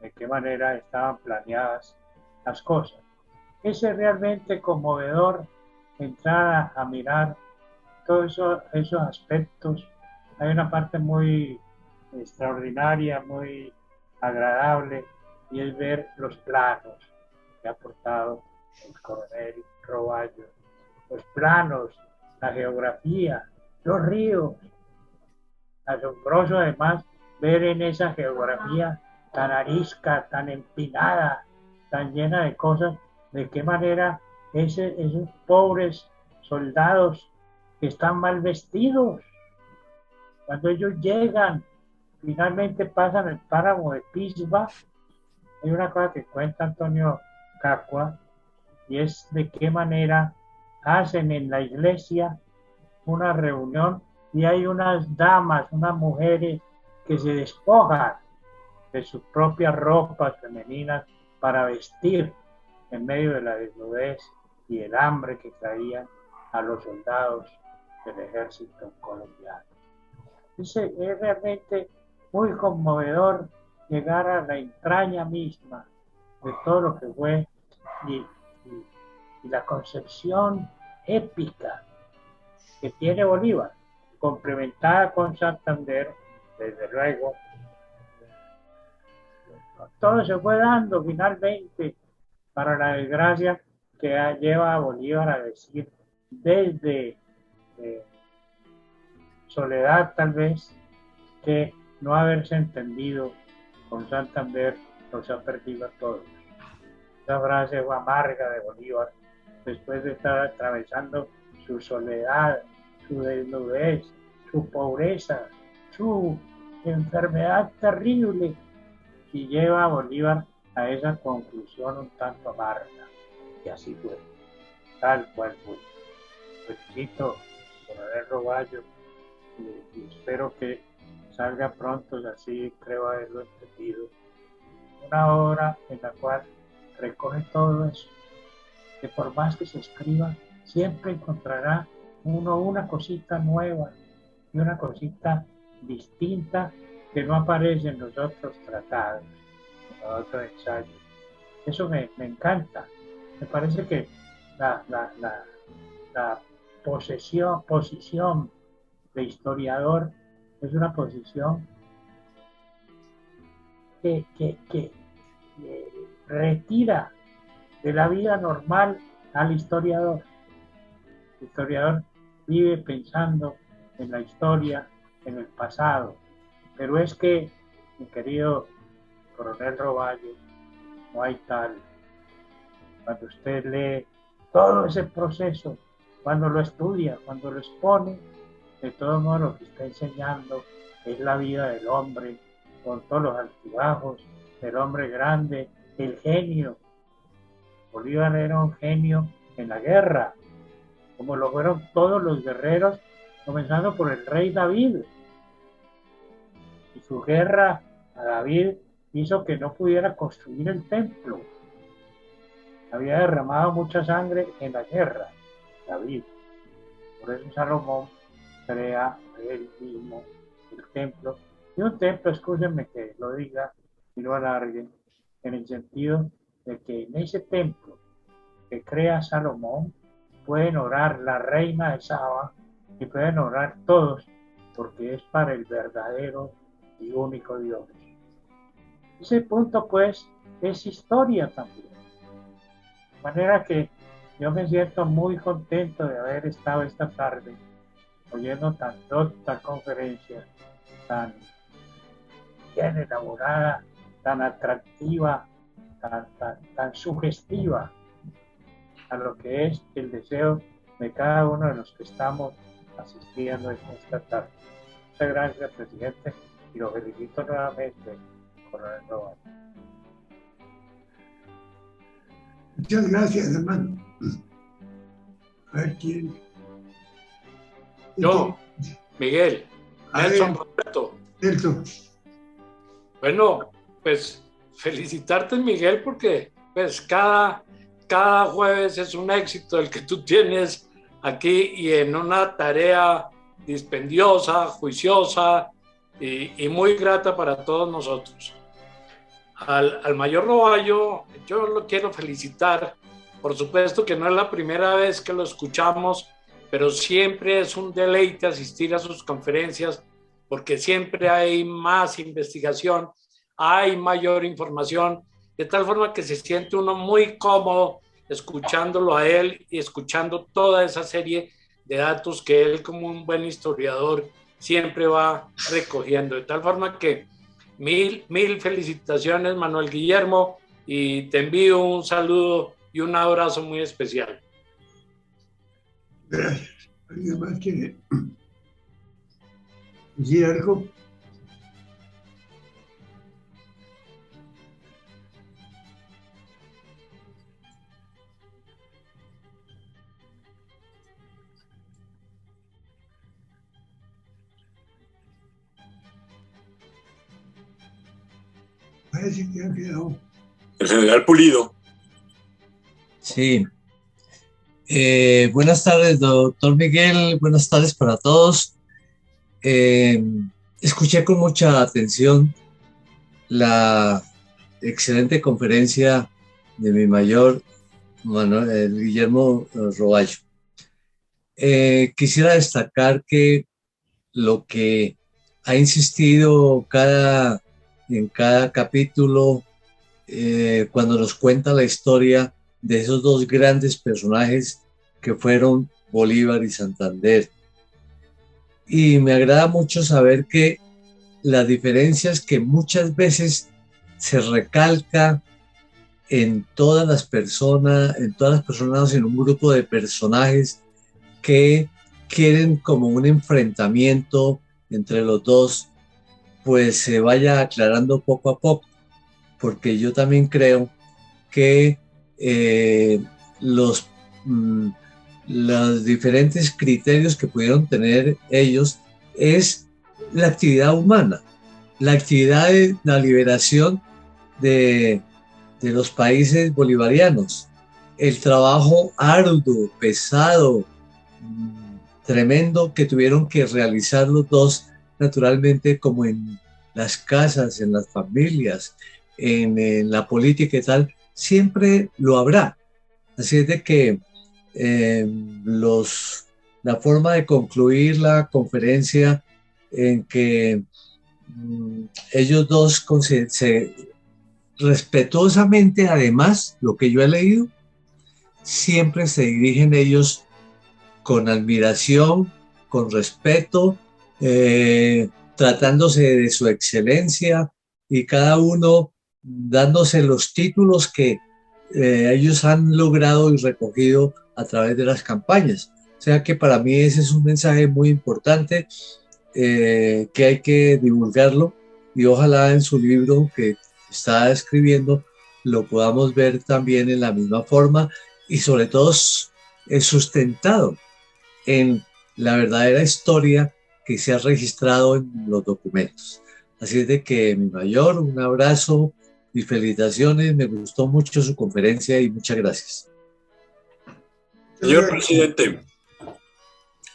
de qué manera estaban planeadas las cosas. Es realmente conmovedor entrar a mirar todos esos aspectos. Hay una parte muy extraordinaria, muy agradable, y es ver los planos que ha aportado el coronel Roballo. Los planos, la geografía, los ríos. Asombroso además ver en esa geografía tan arisca, tan empinada, tan llena de cosas, de qué manera esos pobres soldados que están mal vestidos, cuando ellos llegan, finalmente pasan el páramo de Pisba. Hay una cosa que cuenta Antonio Cacua, y es de qué manera hacen en la iglesia una reunión, y hay unas damas, unas mujeres que se despojan de sus propias ropas femeninas para vestir en medio de la desnudez y el hambre que traían a los soldados del ejército colombiano. Es realmente muy conmovedor llegar a la entraña misma de todo lo que fue y la concepción épica que tiene Bolívar, complementada con Santander, desde luego. Todo se fue dando finalmente para la desgracia que lleva a Bolívar a decir desde soledad tal vez que no haberse entendido con Santander los ha perdido a todos. Esa frase fue amarga de Bolívar después de estar atravesando su soledad, su desnudez, su pobreza, su enfermedad terrible, y lleva a Bolívar a esa conclusión un tanto amarga. Y así fue, tal cual fue. Felicito por haber robado y espero que salga pronto, y así creo haberlo entendido. Una obra en la cual recoge todo eso, que por más que se escriba, siempre encontrará uno una cosita nueva y una cosita distinta que no aparece en los otros tratados, en los otros ensayos. Eso me encanta. Me parece que la posición de historiador es una posición que retira de la vida normal al historiador. El historiador vive pensando en la historia, en el pasado, pero es que, mi querido coronel Roballo, no hay tal. Cuando usted lee todo ese proceso, cuando lo estudia, cuando lo expone, de todo modo lo que está enseñando es la vida del hombre, con todos los altibajos, del hombre grande, el genio. Bolívar era un genio en la guerra, como lo fueron todos los guerreros, comenzando por el rey David. Y su guerra a David hizo que no pudiera construir el templo. Había derramado mucha sangre en la guerra, David. Por eso Salomón crea él mismo el templo. Y un templo, escúchenme que lo diga y lo alargue, en el sentido de que en ese templo que crea Salomón pueden orar la reina de Saba y pueden orar todos, porque es para el verdadero y único Dios. Ese punto, pues, es historia también. De manera que yo me siento muy contento de haber estado esta tarde oyendo tanta conferencia tan bien elaborada, tan atractiva, tan sugestiva a lo que es el deseo de cada uno de los que estamos asistiendo esta tarde. Muchas gracias, presidente, y lo felicito nuevamente, coronel Roballo. Muchas gracias, hermano. A ver quién. Yo, Miguel, Nelson Roberto. Nelson. Bueno, pues felicitarte, Miguel, porque pues cada jueves es un éxito el que tú tienes aquí y en una tarea dispendiosa, juiciosa y muy grata para todos nosotros. Al mayor Roballo, yo lo quiero felicitar. Por supuesto que no es la primera vez que lo escuchamos, pero siempre es un deleite asistir a sus conferencias porque siempre hay más investigación, hay mayor información, de tal forma que se siente uno muy cómodo escuchándolo a él y escuchando toda esa serie de datos que él, como un buen historiador, siempre va recogiendo. De tal forma que mil felicitaciones, Manuel Guillermo, y te envío un saludo y un abrazo muy especial. Gracias. ¿Alguien más quiere decir algo? Casi que ha quedado. El general Pulido. Sí. Buenas tardes, doctor Miguel. Buenas tardes para todos. Escuché con mucha atención la excelente conferencia de mi mayor, Manuel Guillermo Roballo. Quisiera destacar que lo que ha insistido en cada capítulo, cuando nos cuenta la historia de esos dos grandes personajes que fueron Bolívar y Santander. Y me agrada mucho saber que las diferencias que muchas veces se recalca en todas las personas, en un grupo de personajes que quieren como un enfrentamiento entre los dos, pues se vaya aclarando poco a poco, porque yo también creo que los diferentes criterios que pudieron tener ellos es la actividad humana, la actividad de la liberación de los países bolivarianos, el trabajo arduo, pesado, tremendo que tuvieron que realizar los dos, naturalmente, como en las casas, en las familias, en la política y tal, siempre lo habrá. Así es de que la forma de concluir la conferencia en que ellos dos respetuosamente, además, lo que yo he leído, siempre se dirigen ellos con admiración, con respeto, tratándose de su excelencia y cada uno dándose los títulos que ellos han logrado y recogido a través de las campañas. O sea que para mí ese es un mensaje muy importante, que hay que divulgarlo, y ojalá en su libro que está escribiendo lo podamos ver también en la misma forma y sobre todo sustentado en la verdadera historia que se ha registrado en los documentos. Así es de que, mi mayor, un abrazo y felicitaciones. Me gustó mucho su conferencia y muchas gracias. Señor presidente,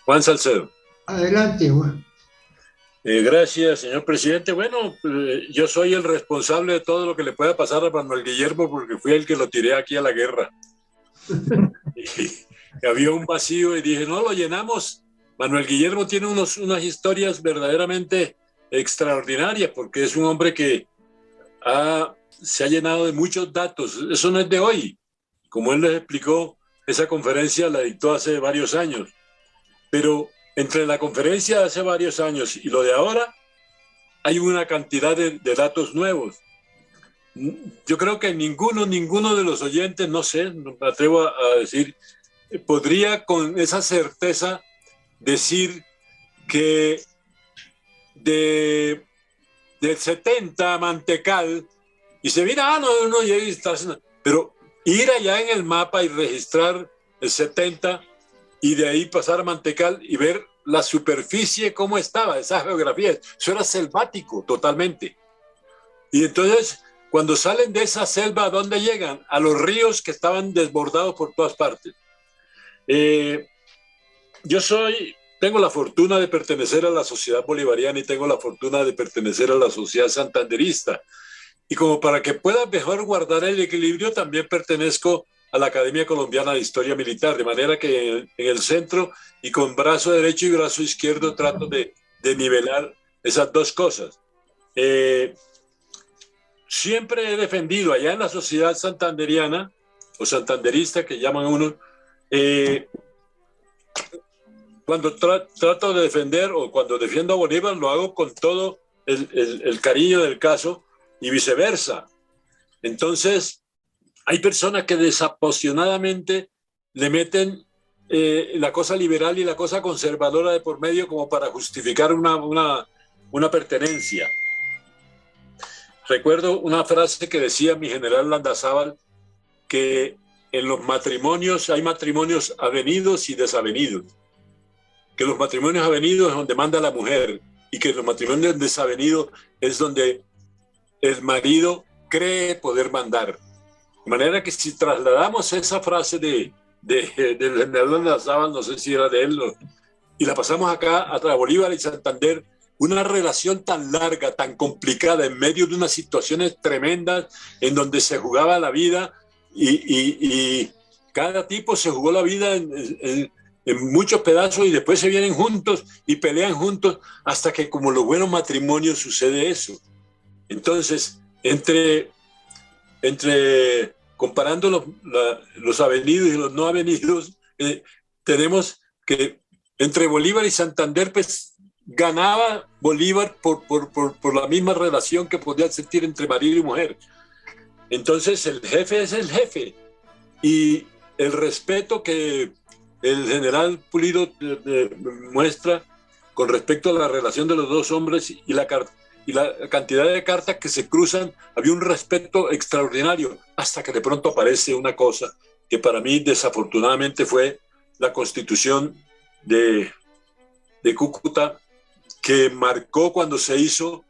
Juan Salcedo. Adelante, Juan. Gracias, señor presidente. Bueno, yo soy el responsable de todo lo que le pueda pasar a Manuel Guillermo porque fui el que lo tiré aquí a la guerra. Y había un vacío y dije, no, lo llenamos. Manuel Guillermo tiene unas historias verdaderamente extraordinarias porque es un hombre que se ha llenado de muchos datos. Eso no es de hoy. Como él les explicó, esa conferencia la dictó hace varios años. Pero entre la conferencia de hace varios años y lo de ahora, hay una cantidad de datos nuevos. Yo creo que ninguno de los oyentes, no sé, no me atrevo a decir, podría con esa certeza decir que del 70 a Mantecal, y se mira, no, y ahí está, pero ir allá en el mapa y registrar el 70 y de ahí pasar a Mantecal y ver la superficie, cómo estaba, esa geografía, eso era selvático totalmente. Y entonces, cuando salen de esa selva, ¿a dónde llegan? A los ríos que estaban desbordados por todas partes. Tengo la fortuna de pertenecer a la sociedad bolivariana y tengo la fortuna de pertenecer a la sociedad santanderista. Y como para que pueda mejor guardar el equilibrio, también pertenezco a la Academia Colombiana de Historia Militar, de manera que en el centro y con brazo derecho y brazo izquierdo trato de nivelar esas dos cosas. Siempre he defendido allá en la sociedad santanderiana, o santanderista que llaman uno, cuando trato de defender o cuando defiendo a Bolívar, lo hago con todo el cariño del caso y viceversa. Entonces, hay personas que desapasionadamente le meten la cosa liberal y la cosa conservadora de por medio como para justificar una pertenencia. Recuerdo una frase que decía mi general Landazábal, que en los matrimonios hay matrimonios avenidos y desavenidos. Que los matrimonios avenidos es donde manda la mujer y que los matrimonios desavenidos es donde el marido cree poder mandar. De manera que si trasladamos esa frase del general Larrazábal, no sé si era de él, y la pasamos acá a Bolívar y Santander, una relación tan larga, tan complicada, en medio de unas situaciones tremendas en donde se jugaba la vida y cada tipo se jugó la vida en muchos pedazos y después se vienen juntos y pelean juntos hasta que, como los buenos matrimonios, sucede eso. Entonces, entre comparando los avenidos y los no avenidos, tenemos que entre Bolívar y Santander, pues ganaba Bolívar por la misma relación que podía sentir entre marido y mujer. Entonces el jefe es el jefe, y el respeto que el general Pulido muestra con respecto a la relación de los dos hombres y la cantidad de cartas que se cruzan, había un respeto extraordinario, hasta que de pronto aparece una cosa que para mí desafortunadamente fue la Constitución de Cúcuta, que marcó cuando se hizo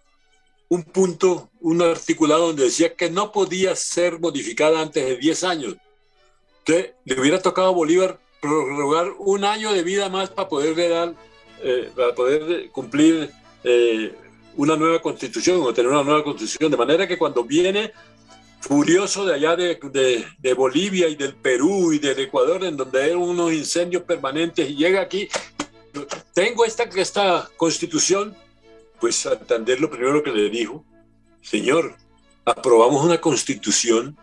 un punto, un articulado donde decía que no podía ser modificada antes de 10 años. Entonces, le hubiera tocado a Bolívar prorrogar un año de vida más para poder cumplir una nueva constitución o tener una nueva constitución, de manera que cuando viene furioso de allá de Bolivia y del Perú y del Ecuador, en donde hay unos incendios permanentes, y llega aquí, tengo esta constitución, pues Santander lo primero que le dijo: señor, aprobamos una constitución,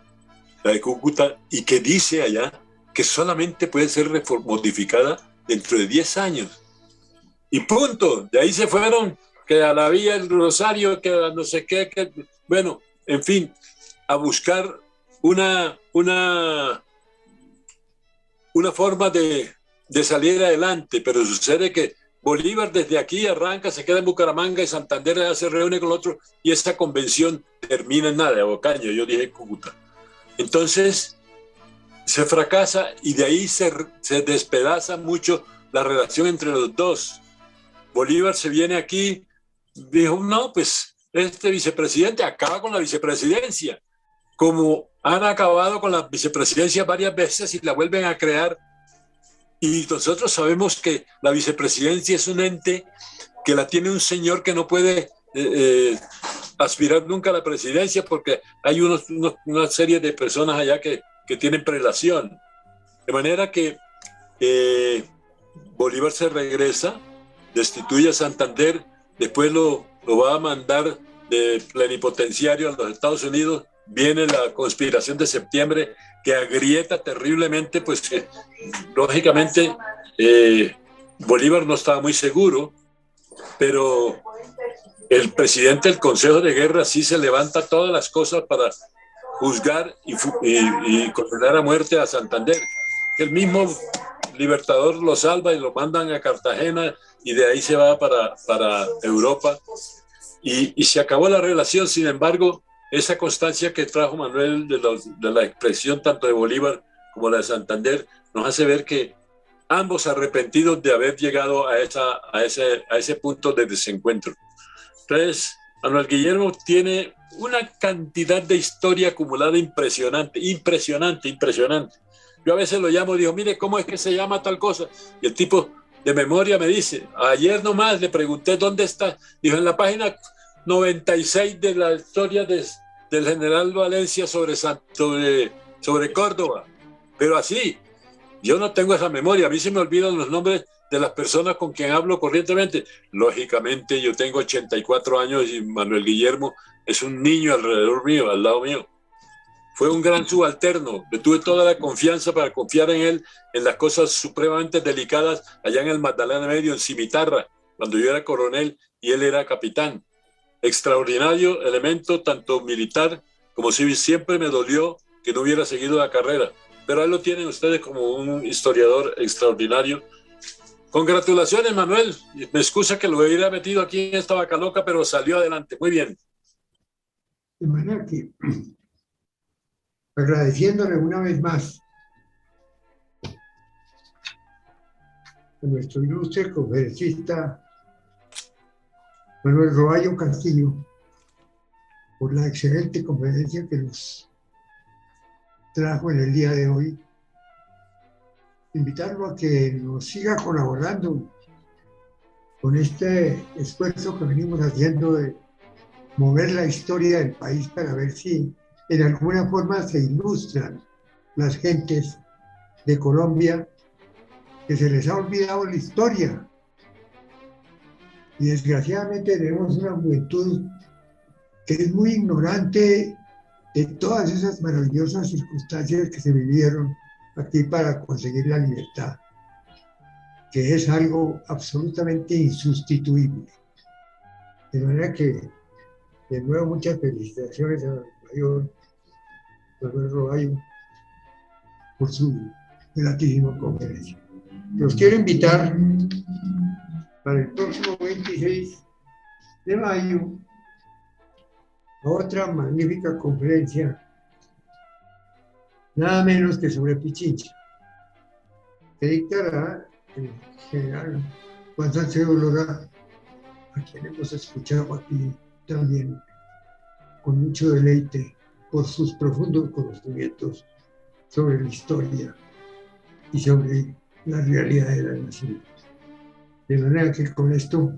la de Cúcuta, y que dice allá que solamente puede ser modificada dentro de 10 años. Y punto. De ahí se fueron, que a la Villa del Rosario, que a no sé qué, bueno, en fin, a buscar una forma de salir adelante. Pero sucede que Bolívar desde aquí arranca, se queda en Bucaramanga, y Santander se reúne con el otro, y esta convención termina en nada, Ocaña, yo dije Cúcuta. Entonces se fracasa, y de ahí se despedaza mucho la relación entre los dos. Bolívar se viene aquí, dijo: no, pues este vicepresidente acaba con la vicepresidencia, como han acabado con la vicepresidencia varias veces y la vuelven a crear. Y nosotros sabemos que la vicepresidencia es un ente que la tiene un señor que no puede aspirar nunca a la presidencia, porque hay una serie de personas allá que tienen prelación. De manera que Bolívar se regresa, destituye a Santander, después lo va a mandar de plenipotenciario a los Estados Unidos. Viene la conspiración de septiembre, que agrieta terriblemente, pues lógicamente Bolívar no estaba muy seguro, pero el presidente del Consejo de Guerra sí se levanta todas las cosas para juzgar y condenar a muerte a Santander. El mismo Libertador lo salva y lo mandan a Cartagena, y de ahí se va para Europa, y se acabó la relación. Sin embargo, esa constancia que trajo Manuel de la expresión tanto de Bolívar como la de Santander nos hace ver que ambos arrepentidos de haber llegado a ese punto de desencuentro. Entonces, Manuel Guillermo tiene una cantidad de historia acumulada impresionante. Yo a veces lo llamo y digo: mire, ¿cómo es que se llama tal cosa? Y el tipo de memoria me dice: ayer nomás le pregunté dónde está. Dijo: en la página 96 de la historia del general Valencia sobre Córdoba. Pero así, yo no tengo esa memoria. A mí se me olvidan los nombres de las personas con quien hablo corrientemente. Lógicamente, yo tengo 84 años y Manuel Guillermo es un niño alrededor mío, al lado mío. Fue un gran subalterno. Le tuve toda la confianza para confiar en él en las cosas supremamente delicadas allá en el Magdalena Medio, en Cimitarra, cuando yo era coronel y él era capitán. Extraordinario elemento, tanto militar como civil. Siempre me dolió que no hubiera seguido la carrera, pero ahí lo tienen ustedes como un historiador extraordinario. Congratulaciones, Manuel. Me excusa que lo hubiera metido aquí en esta vaca loca, pero salió adelante. Muy bien. De manera que, agradeciéndole una vez más a nuestro ilustre conferencista Manuel Roballo Castillo por la excelente conferencia que nos trajo en el día de hoy. Invitarlo a que nos siga colaborando con este esfuerzo que venimos haciendo de mover la historia del país para ver si en alguna forma se ilustran las gentes de Colombia que se les ha olvidado la historia. Y desgraciadamente tenemos una juventud que es muy ignorante de todas esas maravillosas circunstancias que se vivieron aquí para conseguir la libertad, que es algo absolutamente insustituible. De manera que, de nuevo, muchas felicitaciones a Mayor Manuel Roballo por su gratísima conferencia. Los quiero invitar para el próximo 26 de mayo a otra magnífica conferencia, nada menos que sobre Pichincha, que dictará el general Juan Salcedo Lora, a quien hemos escuchado aquí también con mucho deleite por sus profundos conocimientos sobre la historia y sobre la realidad de la nación. De manera que con esto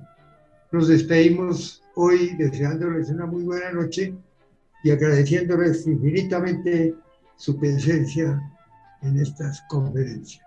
nos despedimos hoy deseándoles una muy buena noche y agradeciéndoles infinitamente su presencia en estas conferencias.